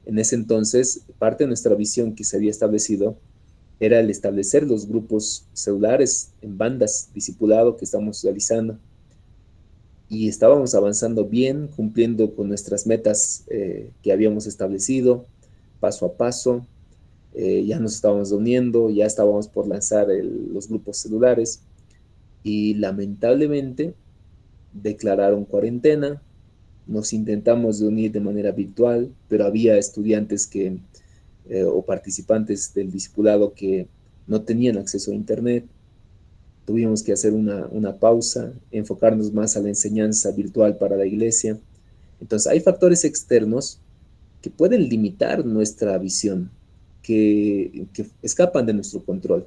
En ese entonces, parte de nuestra visión que se había establecido era el establecer los grupos celulares en bandas, discipulado que estamos realizando. Y estábamos avanzando bien, cumpliendo con nuestras metas que habíamos establecido, paso a paso. Ya nos estábamos uniendo, ya estábamos por lanzar los grupos celulares y lamentablemente declararon cuarentena. Nos intentamos de unir de manera virtual, pero había estudiantes o participantes del discipulado que no tenían acceso a Internet. Tuvimos que hacer una pausa, enfocarnos más a la enseñanza virtual para la iglesia. Entonces, hay factores externos que pueden limitar nuestra visión, que escapan de nuestro control.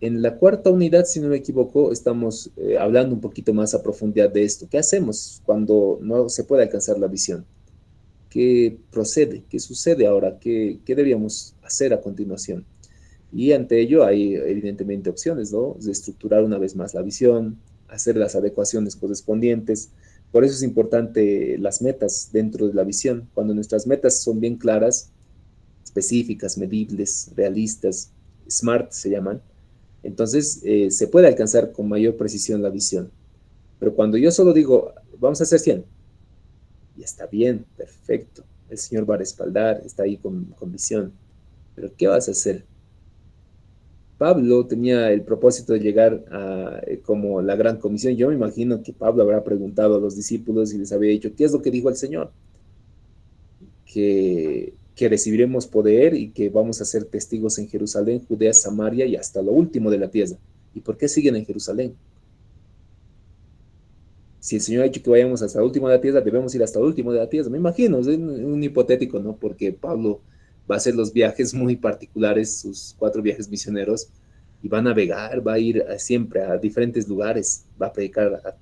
En la cuarta unidad, si no me equivoco, estamos hablando un poquito más a profundidad de esto. ¿Qué hacemos cuando no se puede alcanzar la visión? ¿Qué procede? ¿Qué sucede ahora? ¿Qué debíamos hacer a continuación? Y ante ello hay evidentemente opciones, ¿no? De estructurar una vez más la visión, hacer las adecuaciones correspondientes. Por eso es importante las metas dentro de la visión. Cuando nuestras metas son bien claras, específicas, medibles, realistas, SMART se llaman, entonces se puede alcanzar con mayor precisión la visión. Pero cuando yo solo digo, vamos a hacer 100, y está bien, perfecto, el Señor va a respaldar, está ahí con visión. Pero ¿qué vas a hacer? Pablo tenía el propósito de llegar a como la gran comisión. Yo me imagino que Pablo habrá preguntado a los discípulos y les había dicho, ¿qué es lo que dijo el Señor? Que recibiremos poder y que vamos a ser testigos en Jerusalén, Judea, Samaria y hasta lo último de la tierra. ¿Y por qué siguen en Jerusalén? Si el Señor ha dicho que vayamos hasta el último de la tierra, debemos ir hasta el último de la tierra. Me imagino, es un hipotético, ¿no? Porque Pablo va a hacer los viajes muy particulares, sus 4 viajes misioneros, y va a navegar, va a ir siempre a diferentes lugares, va a predicar,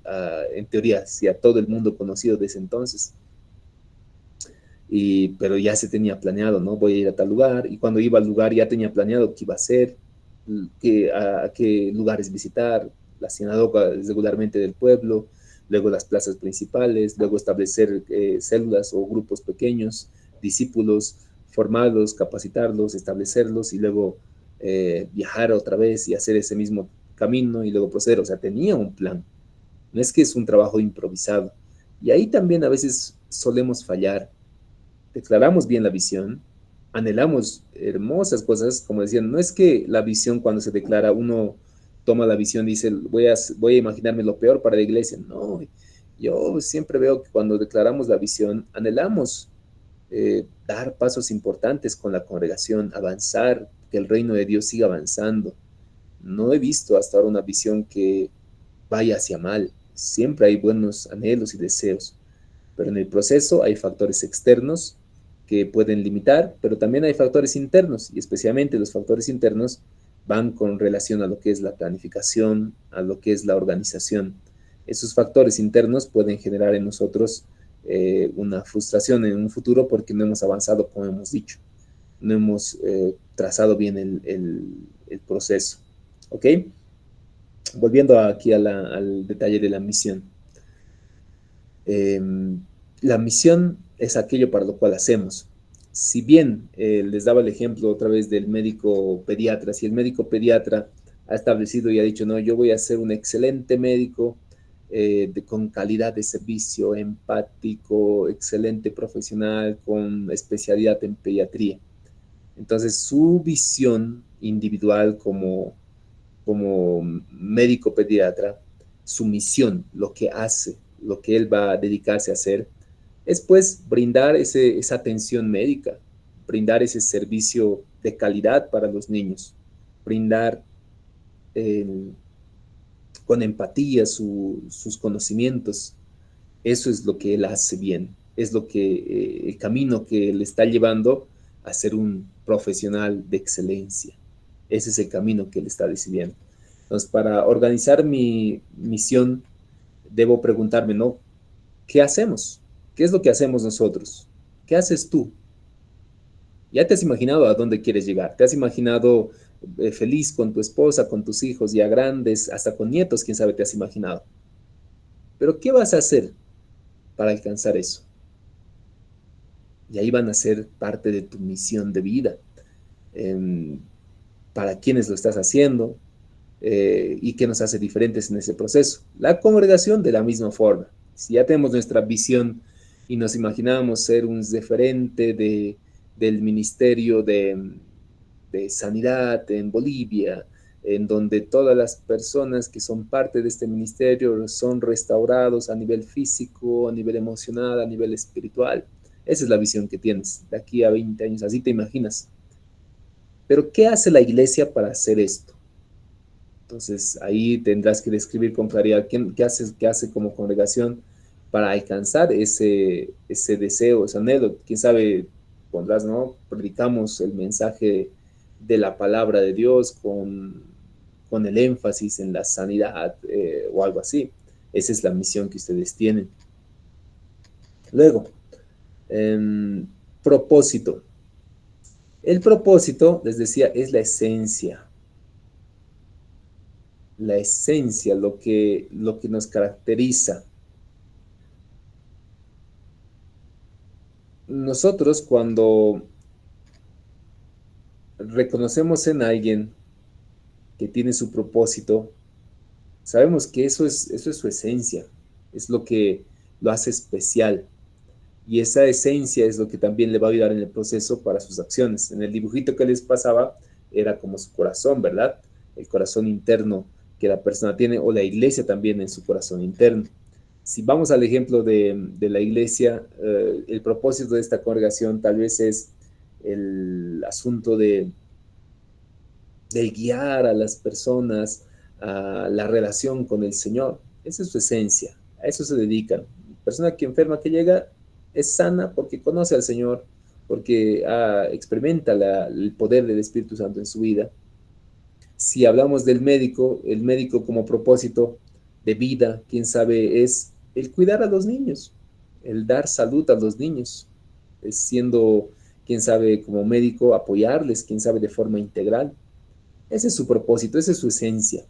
en teoría, sí, a todo el mundo conocido desde entonces. Pero ya se tenía planeado, ¿no? Voy a ir a tal lugar, y cuando iba al lugar ya tenía planeado qué iba a hacer, a qué lugares visitar, la sinagoga regularmente del pueblo, luego las plazas principales, luego establecer células o grupos pequeños, discípulos, formarlos, capacitarlos, establecerlos y luego viajar otra vez y hacer ese mismo camino y luego proceder. O sea, tenía un plan. No es que es un trabajo improvisado. Y ahí también a veces solemos fallar. Declaramos bien la visión, anhelamos hermosas cosas, como decían, no es que la visión cuando se declara uno toma la visión y dice, voy a imaginarme lo peor para la iglesia. No, yo siempre veo que cuando declaramos la visión, anhelamos dar pasos importantes con la congregación, avanzar, que el reino de Dios siga avanzando. No he visto hasta ahora una visión que vaya hacia mal. Siempre hay buenos anhelos y deseos, pero en el proceso hay factores externos que pueden limitar, pero también hay factores internos, y especialmente los factores internos van con relación a lo que es la planificación, a lo que es la organización. Esos factores internos pueden generar en nosotros una frustración en un futuro porque no hemos avanzado como hemos dicho, no hemos trazado bien el proceso. ¿Ok? Volviendo aquí al detalle de la misión. La misión es aquello para lo cual hacemos. Si bien les daba el ejemplo otra vez del médico pediatra, si el médico pediatra ha establecido y ha dicho, no, yo voy a ser un excelente médico con calidad de servicio, empático, excelente profesional, con especialidad en pediatría. Entonces, su visión individual como médico pediatra, su misión, lo que hace, lo que él va a dedicarse a hacer, es pues brindar esa atención médica, brindar ese servicio de calidad para los niños, brindar con empatía sus conocimientos. Eso es lo que él hace bien, es lo que el camino que le está llevando a ser un profesional de excelencia. Ese es el camino que él está decidiendo. Entonces, para organizar mi misión, debo preguntarme, ¿no? ¿Qué hacemos? ¿Qué es lo que hacemos nosotros? ¿Qué haces tú? ¿Ya te has imaginado a dónde quieres llegar? ¿Te has imaginado feliz con tu esposa, con tus hijos ya grandes, hasta con nietos, quién sabe, te has imaginado? Pero ¿qué vas a hacer para alcanzar eso? Y ahí van a ser parte de tu misión de vida. Para quiénes lo estás haciendo y qué nos hace diferentes en ese proceso. La congregación de la misma forma. Si ya tenemos nuestra visión y nos imaginamos ser un referente del ministerio de sanidad en Bolivia, en donde todas las personas que son parte de este ministerio son restaurados a nivel físico, a nivel emocional, a nivel espiritual. Esa es la visión que tienes de aquí a 20 años, así te imaginas. Pero ¿qué hace la iglesia para hacer esto? Entonces ahí tendrás que describir con claridad qué hace como congregación para alcanzar ese deseo, ese anhelo. Quién sabe, pondrás, ¿no? Predicamos el mensaje de la palabra de Dios con el énfasis en la sanidad o algo así. Esa es la misión que ustedes tienen. Luego, propósito. El propósito, les decía, es la esencia. La esencia, lo que nos caracteriza. Nosotros cuando reconocemos en alguien que tiene su propósito, sabemos que eso es su esencia, es lo que lo hace especial. Y esa esencia es lo que también le va a ayudar en el proceso para sus acciones. En el dibujito que les pasaba era como su corazón, ¿verdad? el corazón interno que la persona tiene, o la iglesia también en su corazón interno. Si vamos al ejemplo de la iglesia, el propósito de esta congregación tal vez es el asunto de guiar a las personas a la relación con el Señor. Esa es su esencia, a eso se dedican. La persona que enferma que llega es sana porque conoce al Señor, porque experimenta el poder del Espíritu Santo en su vida. Si hablamos del médico, el médico como propósito de vida, quién sabe, es el cuidar a los niños, el dar salud a los niños, es siendo, quién sabe, como médico, apoyarles, quién sabe, de forma integral. Ese es su propósito, esa es su esencia.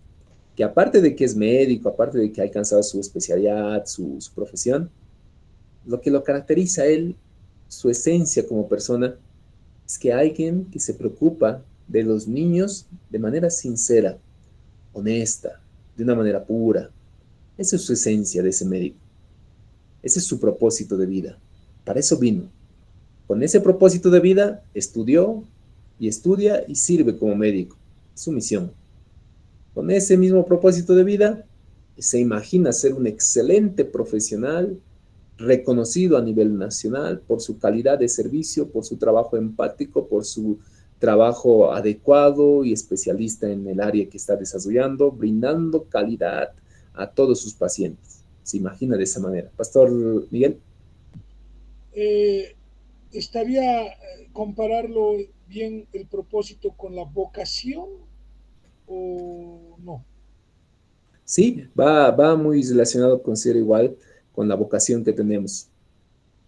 Que aparte de que es médico, aparte de que ha alcanzado su especialidad, su profesión, lo que lo caracteriza a él, su esencia como persona, es que alguien que se preocupa de los niños de manera sincera, honesta, de una manera pura. Esa es su esencia de ese médico. Ese es su propósito de vida. Para eso vino. Con ese propósito de vida, estudió y estudia y sirve como médico. Es su misión. Con ese mismo propósito de vida, se imagina ser un excelente profesional, reconocido a nivel nacional por su calidad de servicio, por su trabajo empático, por su trabajo adecuado y especialista en el área que está desarrollando, brindando calidad a todos sus pacientes. Se imagina de esa manera. Pastor Miguel. ¿Estaría compararlo bien el propósito con la vocación o no? Sí, va muy relacionado con ser igual con la vocación que tenemos.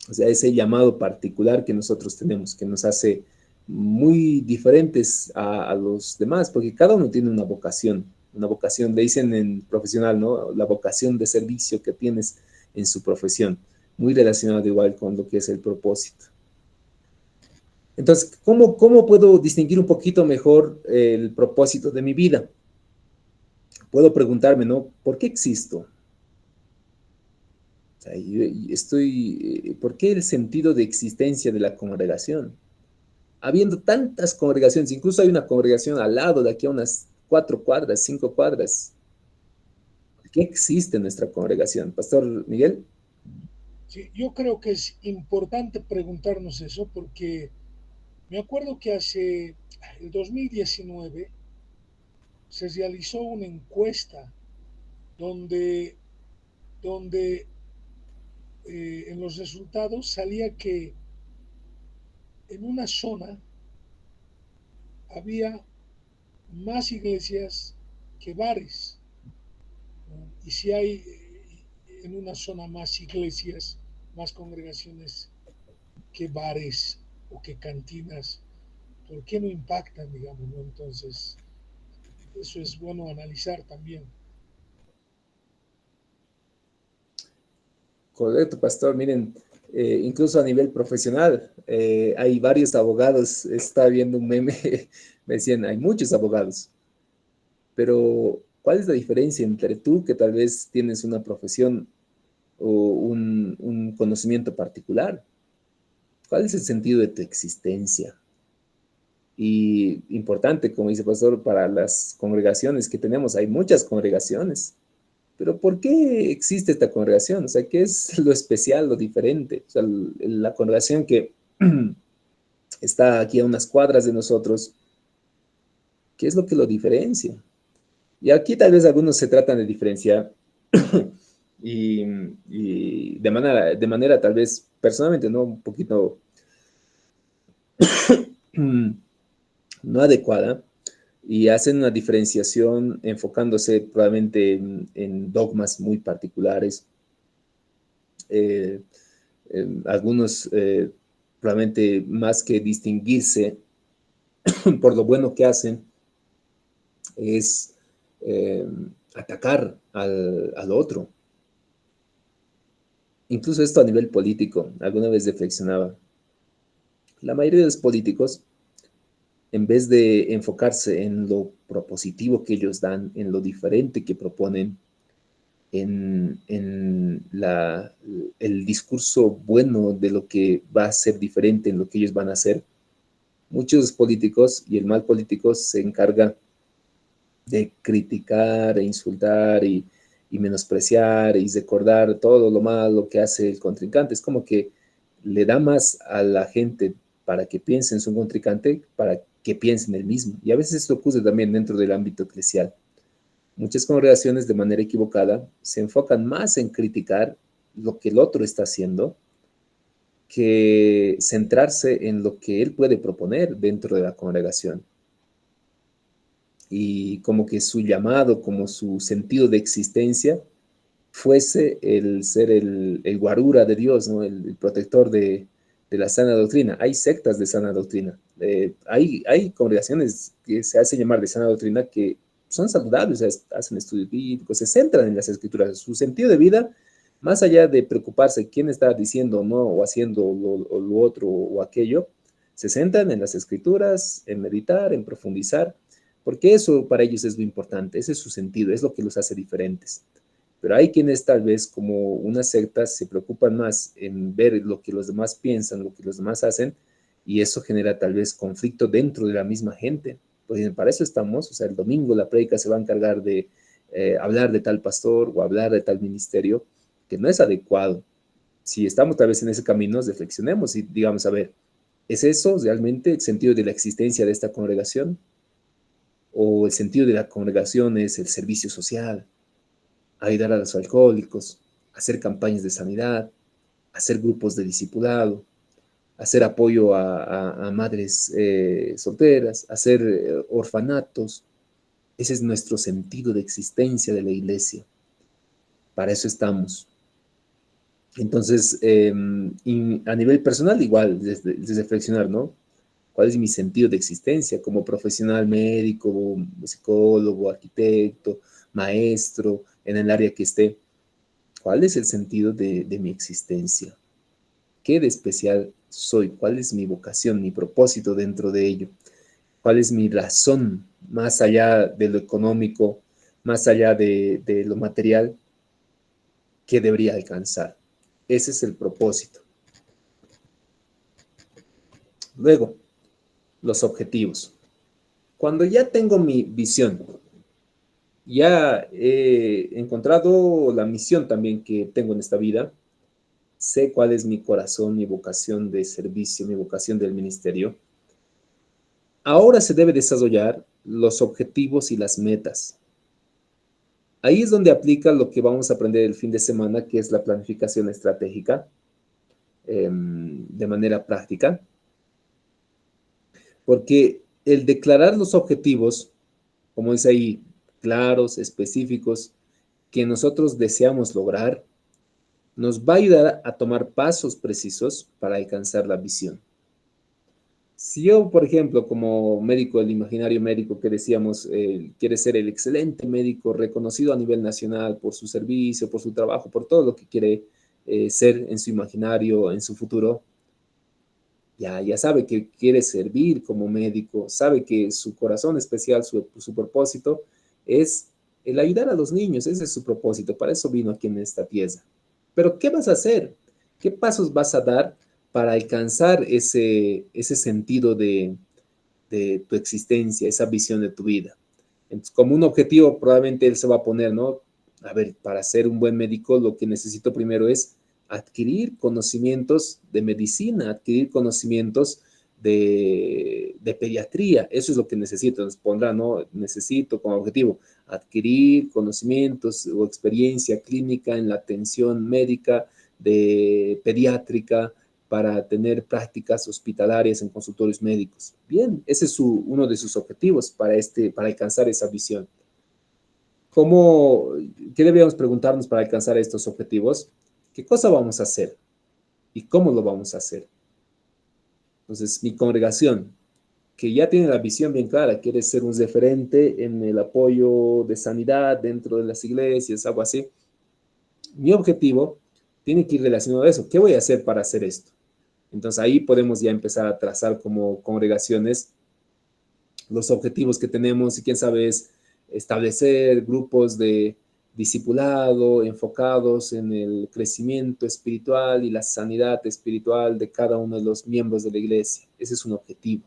O sea, ese llamado particular que nosotros tenemos, que nos hace muy diferentes a los demás, porque cada uno tiene una vocación, le dicen en profesional, ¿no? La vocación de servicio que tienes en su profesión, muy relacionado igual con lo que es el propósito. Entonces, ¿cómo puedo distinguir un poquito mejor el propósito de mi vida? Puedo preguntarme, ¿no? ¿Por qué existo? O sea, ¿por qué el sentido de existencia de la congregación? Habiendo tantas congregaciones, incluso hay una congregación al lado, de aquí a unas 4 cuadras, 5 cuadras. ¿Por qué existe nuestra congregación? Pastor Miguel. Sí, yo creo que es importante preguntarnos eso porque me acuerdo que hace el 2019 se realizó una encuesta donde en los resultados salía que en una zona había más iglesias que bares, ¿no? Y si hay en una zona más iglesias, más congregaciones que bares o que cantinas, ¿por qué no impactan, digamos, ¿no? Entonces, eso es bueno analizar también. Correcto, pastor. Miren, incluso a nivel profesional, hay varios abogados. Estaba viendo un meme, me decían, hay muchos abogados, pero ¿cuál es la diferencia entre tú, que tal vez tienes una profesión o un conocimiento particular? ¿Cuál es el sentido de tu existencia? Y importante, como dice el pastor, para las congregaciones que tenemos, hay muchas congregaciones. Pero ¿por qué existe esta congregación? O sea, ¿qué es lo especial, lo diferente? O sea, la congregación que está aquí a unas cuadras de nosotros, ¿qué es lo que lo diferencia? Y aquí tal vez algunos se tratan de diferenciar y de manera tal vez personalmente, ¿no? Un poquito no adecuada, y hacen una diferenciación enfocándose probablemente en dogmas muy particulares. Algunos probablemente más que distinguirse por lo bueno que hacen, es atacar al otro. Incluso esto a nivel político, alguna vez reflexionaba. La mayoría de los políticos, en vez de enfocarse en lo propositivo que ellos dan, en lo diferente que proponen, en el discurso bueno de lo que va a ser diferente en lo que ellos van a hacer, muchos políticos y el mal político se encarga de criticar e insultar y menospreciar y recordar todo lo malo que hace el contrincante. Es como que le da más a la gente para que piense en su contrincante, para que piense en él mismo. Y a veces esto ocurre también dentro del ámbito eclesial. Muchas congregaciones de manera equivocada se enfocan más en criticar lo que el otro está haciendo que centrarse en lo que él puede proponer dentro de la congregación. Y como que su llamado, como su sentido de existencia, fuese el ser el guarura de Dios, ¿no? El protector de la sana doctrina. Hay sectas de sana doctrina. Hay congregaciones que se hacen llamar de sana doctrina que son saludables, o sea, hacen estudios bíblicos, se centran en las escrituras. Su sentido de vida, más allá de preocuparse quién está diciendo no o haciendo lo otro o aquello, se centran en las escrituras, en meditar, en profundizar, porque eso para ellos es lo importante, ese es su sentido, es lo que los hace diferentes. Pero hay quienes tal vez como una secta se preocupan más en ver lo que los demás piensan, lo que los demás hacen, y eso genera tal vez conflicto dentro de la misma gente. Pues para eso estamos, o sea, el domingo la prédica se va a encargar de hablar de tal pastor o hablar de tal ministerio, que no es adecuado. Si estamos tal vez en ese camino, reflexionemos y digamos, a ver, ¿es eso realmente el sentido de la existencia de esta congregación? ¿O el sentido de la congregación es el servicio social, ayudar a los alcohólicos, hacer campañas de sanidad, hacer grupos de discipulado, hacer apoyo a madres solteras, hacer orfanatos? Ese es nuestro sentido de existencia de la iglesia. Para eso estamos. Entonces, a nivel personal, igual, desde reflexionar, ¿no? ¿Cuál es mi sentido de existencia como profesional médico, psicólogo, arquitecto, maestro, en el área que esté? ¿Cuál es el sentido de mi existencia? ¿Qué de especial soy? ¿Cuál es mi vocación, mi propósito dentro de ello? ¿Cuál es mi razón más allá de lo económico, más allá de lo material que debería alcanzar? Ese es el propósito. Luego, los objetivos. Cuando ya tengo mi visión, ya he encontrado la misión también que tengo en esta vida, sé cuál es mi corazón, mi vocación de servicio, mi vocación del ministerio. Ahora se debe desarrollar los objetivos y las metas. Ahí es donde aplica lo que vamos a aprender el fin de semana, que es la planificación estratégica, de manera práctica. Porque el declarar los objetivos, como dice ahí, claros, específicos, que nosotros deseamos lograr, nos va a ayudar a tomar pasos precisos para alcanzar la visión. Si yo, por ejemplo, como médico, el imaginario médico que decíamos, quiere ser el excelente médico reconocido a nivel nacional por su servicio, por su trabajo, por todo lo que quiere ser en su imaginario, en su futuro, ya sabe que quiere servir como médico, sabe que su corazón especial, su propósito es el ayudar a los niños, ese es su propósito, para eso vino aquí en esta tierra. Pero ¿qué vas a hacer? ¿Qué pasos vas a dar para alcanzar ese sentido de tu existencia, esa visión de tu vida? Entonces, como un objetivo, probablemente él se va a poner, ¿no? A ver, para ser un buen médico, lo que necesito primero es adquirir conocimientos de medicina, adquirir conocimientos de pediatría. Eso es lo que necesito. Nos pondrá, ¿no? Necesito como objetivo adquirir conocimientos o experiencia clínica en la atención médica de pediátrica para tener prácticas hospitalarias en consultorios médicos. Bien, ese es uno de sus objetivos para alcanzar esa visión. ¿Qué deberíamos preguntarnos para alcanzar estos objetivos? ¿Qué cosa vamos a hacer? ¿Y cómo lo vamos a hacer? Entonces, mi congregación, que ya tiene la visión bien clara, quiere ser un referente en el apoyo de sanidad dentro de las iglesias, algo así. Mi objetivo tiene que ir relacionado a eso. ¿Qué voy a hacer para hacer esto? Entonces, ahí podemos ya empezar a trazar como congregaciones los objetivos que tenemos y quién sabe es establecer grupos de discipulado enfocados en el crecimiento espiritual y la sanidad espiritual de cada uno de los miembros de la iglesia. Ese es un objetivo.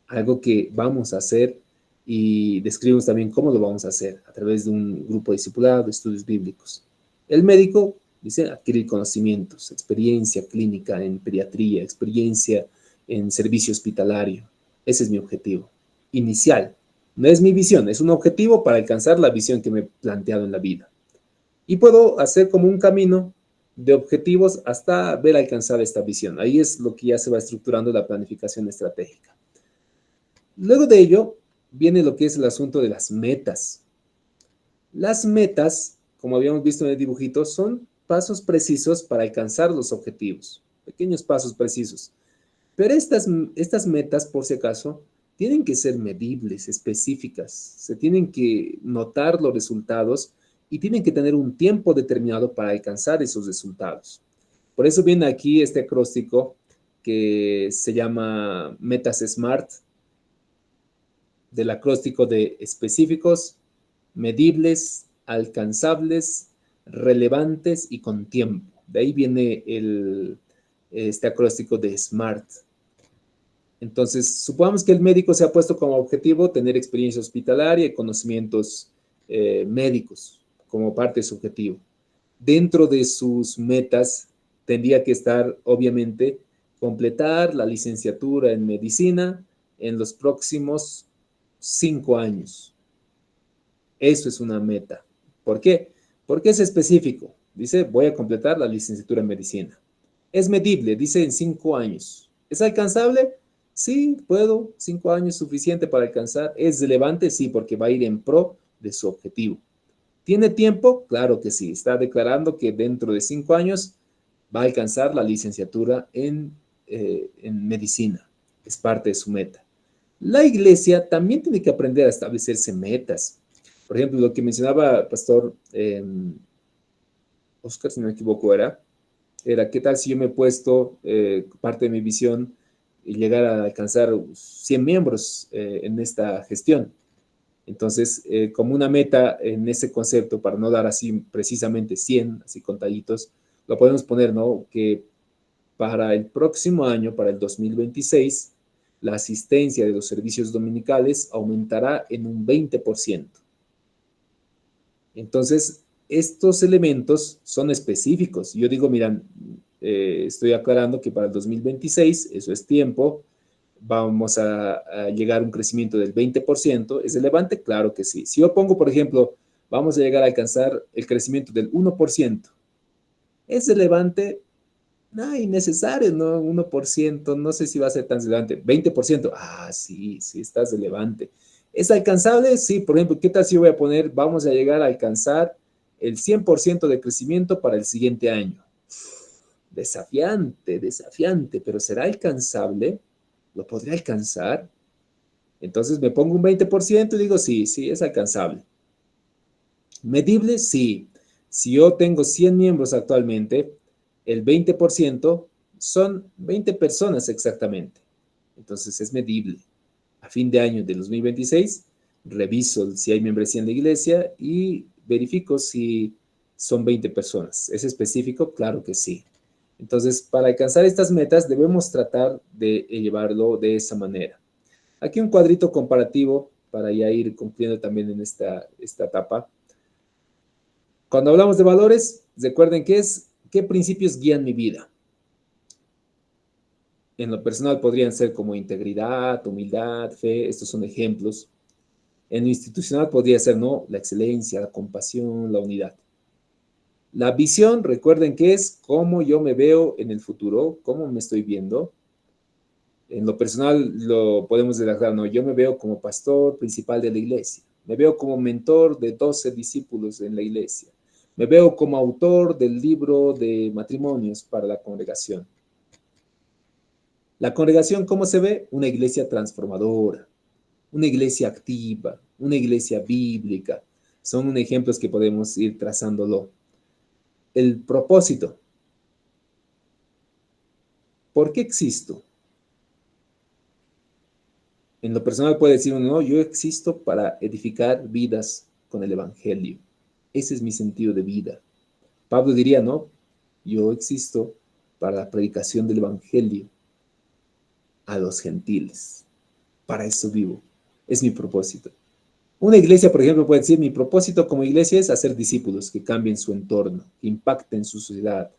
Algo que vamos a hacer y describimos también cómo lo vamos a hacer a través de un grupo discipulado, de estudios bíblicos. El médico dice adquirir conocimientos, experiencia clínica en pediatría, experiencia en servicio hospitalario. Ese es mi objetivo inicial. No es mi visión, es un objetivo para alcanzar la visión que me he planteado en la vida. Y puedo hacer como un camino de objetivos hasta ver alcanzada esta visión. Ahí es lo que ya se va estructurando la planificación estratégica. Luego de ello, viene lo que es el asunto de las metas. Las metas, como habíamos visto en el dibujito, son pasos precisos para alcanzar los objetivos, pequeños pasos precisos. Pero estas metas, por si acaso, tienen que ser medibles, específicas, se tienen que notar los resultados y tienen que tener un tiempo determinado para alcanzar esos resultados. Por eso viene aquí este acróstico que se llama Metas SMART, del acróstico de específicos, medibles, alcanzables, relevantes y con tiempo. De ahí viene este acróstico de SMART. Entonces, supongamos que el médico se ha puesto como objetivo tener experiencia hospitalaria y conocimientos médicos como parte de su objetivo. Dentro de sus metas tendría que estar, obviamente, completar la licenciatura en medicina en los próximos 5 años. Eso es una meta. ¿Por qué? Porque es específico. Dice, voy a completar la licenciatura en medicina. Es medible, dice en 5 años. ¿Es alcanzable? Sí, puedo. 5 años suficiente para alcanzar. ¿Es relevante? Sí, porque va a ir en pro de su objetivo. ¿Tiene tiempo? Claro que sí. Está declarando que dentro de 5 años va a alcanzar la licenciatura en medicina. Es parte de su meta. La iglesia también tiene que aprender a establecerse metas. Por ejemplo, lo que mencionaba Pastor Oscar, si no me equivoco, era ¿qué tal si yo me he puesto parte de mi visión y llegar a alcanzar 100 miembros en esta gestión? Entonces, como una meta en ese concepto, para no dar así precisamente 100, así contaditos, lo podemos poner, ¿no? Que para el próximo año, para el 2026, la asistencia de los servicios dominicales aumentará en un 20%. Entonces, estos elementos son específicos. Yo digo, miran, estoy aclarando que para el 2026, eso es tiempo, vamos a llegar a un crecimiento del 20%. ¿Es relevante? Claro que sí. Si yo pongo, por ejemplo, vamos a llegar a alcanzar el crecimiento del 1%, ¿es relevante? No, innecesario, ¿no? 1%, no sé si va a ser tan relevante. 20%, sí, sí, está relevante. ¿Es alcanzable? Sí, por ejemplo, ¿qué tal si yo voy a poner, vamos a llegar a alcanzar el 100% de crecimiento para el siguiente año? Desafiante, desafiante, pero ¿será alcanzable? ¿Lo podría alcanzar? Entonces me pongo un 20% y digo, sí, sí, es alcanzable. ¿Medible? Sí. Si yo tengo 100 miembros actualmente, el 20% son 20 personas exactamente. Entonces es medible. A fin de año de 2026, reviso si hay membresía en la iglesia y verifico si son 20 personas. ¿Es específico? Claro que sí. Entonces, para alcanzar estas metas, debemos tratar de llevarlo de esa manera. Aquí un cuadrito comparativo para ya ir cumpliendo también en esta etapa. Cuando hablamos de valores, recuerden qué principios guían mi vida. En lo personal podrían ser como integridad, humildad, fe, estos son ejemplos. En lo institucional podría ser, ¿no? La excelencia, la compasión, la unidad. La visión, recuerden que es cómo yo me veo en el futuro, cómo me estoy viendo. En lo personal lo podemos redactar, ¿no? Yo me veo como pastor principal de la iglesia. Me veo como mentor de 12 discípulos en la iglesia. Me veo como autor del libro de matrimonios para la congregación. La congregación, ¿cómo se ve? Una iglesia transformadora, una iglesia activa, una iglesia bíblica. Son ejemplos que podemos ir trazándolo. El propósito. ¿Por qué existo? En lo personal puede decir uno, no, yo existo para edificar vidas con el Evangelio. Ese es mi sentido de vida. Pablo diría, no, yo existo para la predicación del Evangelio a los gentiles. Para eso vivo. Es mi propósito. Una iglesia, por ejemplo, puede decir, mi propósito como iglesia es hacer discípulos que cambien su entorno, que impacten su sociedad,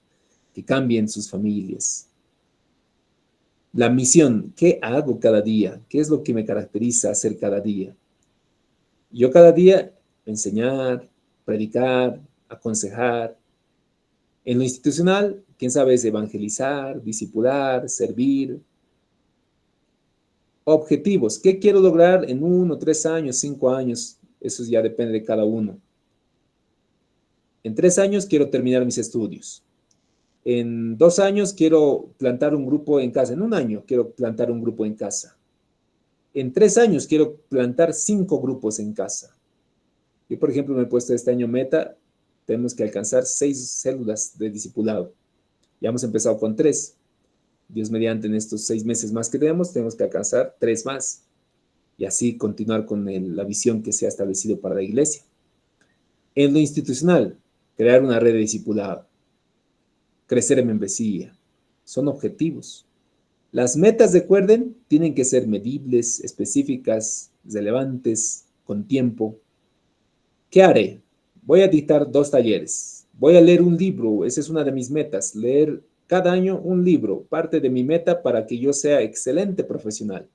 que cambien sus familias. La misión, ¿qué hago cada día? ¿Qué es lo que me caracteriza hacer cada día? Yo cada día enseñar, predicar, aconsejar. En lo institucional, quién sabe, es evangelizar, discipular, servir. Objetivos, ¿qué quiero lograr en 1, 3 años, 5 años? Eso ya depende de cada uno. En 3 años quiero terminar mis estudios. En 2 años quiero plantar un grupo en casa. En 1 año quiero plantar un grupo en casa. En 3 años quiero plantar 5 grupos en casa. Yo, por ejemplo, me he puesto este año meta, tenemos que alcanzar 6 células de discipulado. Ya hemos empezado con 3. Dios mediante, en estos 6 meses más que tenemos que alcanzar 3 más. Y así continuar con la visión que se ha establecido para la iglesia. En lo institucional, crear una red de discipulado, crecer en membresía, son objetivos. Las metas, recuerden, tienen que ser medibles, específicas, relevantes, con tiempo. ¿Qué haré? Voy a dictar 2 talleres. Voy a leer un libro, esa es una de mis metas, leer cada año un libro, parte de mi meta para que yo sea excelente profesional.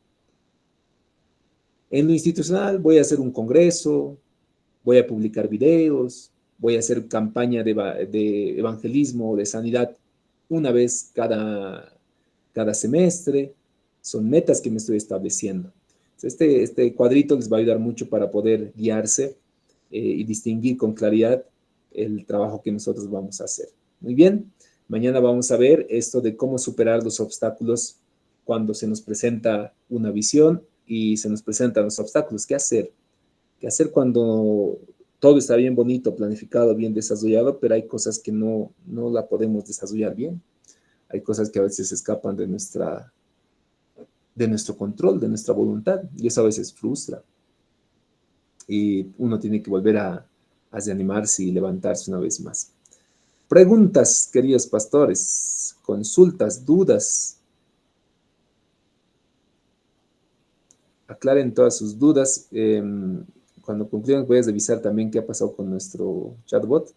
En lo institucional voy a hacer un congreso, voy a publicar videos, voy a hacer campaña de evangelismo, de sanidad, una vez cada semestre. Son metas que me estoy estableciendo. Este cuadrito les va a ayudar mucho para poder guiarse y distinguir con claridad el trabajo que nosotros vamos a hacer. Muy bien, mañana vamos a ver esto de cómo superar los obstáculos cuando se nos presenta una visión y se nos presentan los obstáculos. ¿Qué hacer? ¿Qué hacer cuando todo está bien bonito, planificado, bien desarrollado, pero hay cosas que no la podemos desarrollar bien? Hay cosas que a veces escapan de nuestro control, de nuestra voluntad, y eso a veces frustra. Y uno tiene que volver a reanimarse y levantarse una vez más. Preguntas, queridos pastores, consultas, dudas. Aclaren todas sus dudas. Cuando concluyan voy a revisar también qué ha pasado con nuestro chatbot.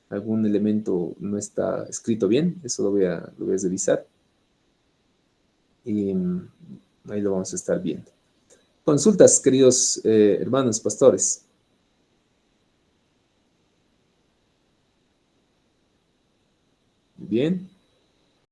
Algún elemento no está escrito bien, eso lo voy a revisar. Y ahí lo vamos a estar viendo. Consultas, queridos hermanos pastores. Bien.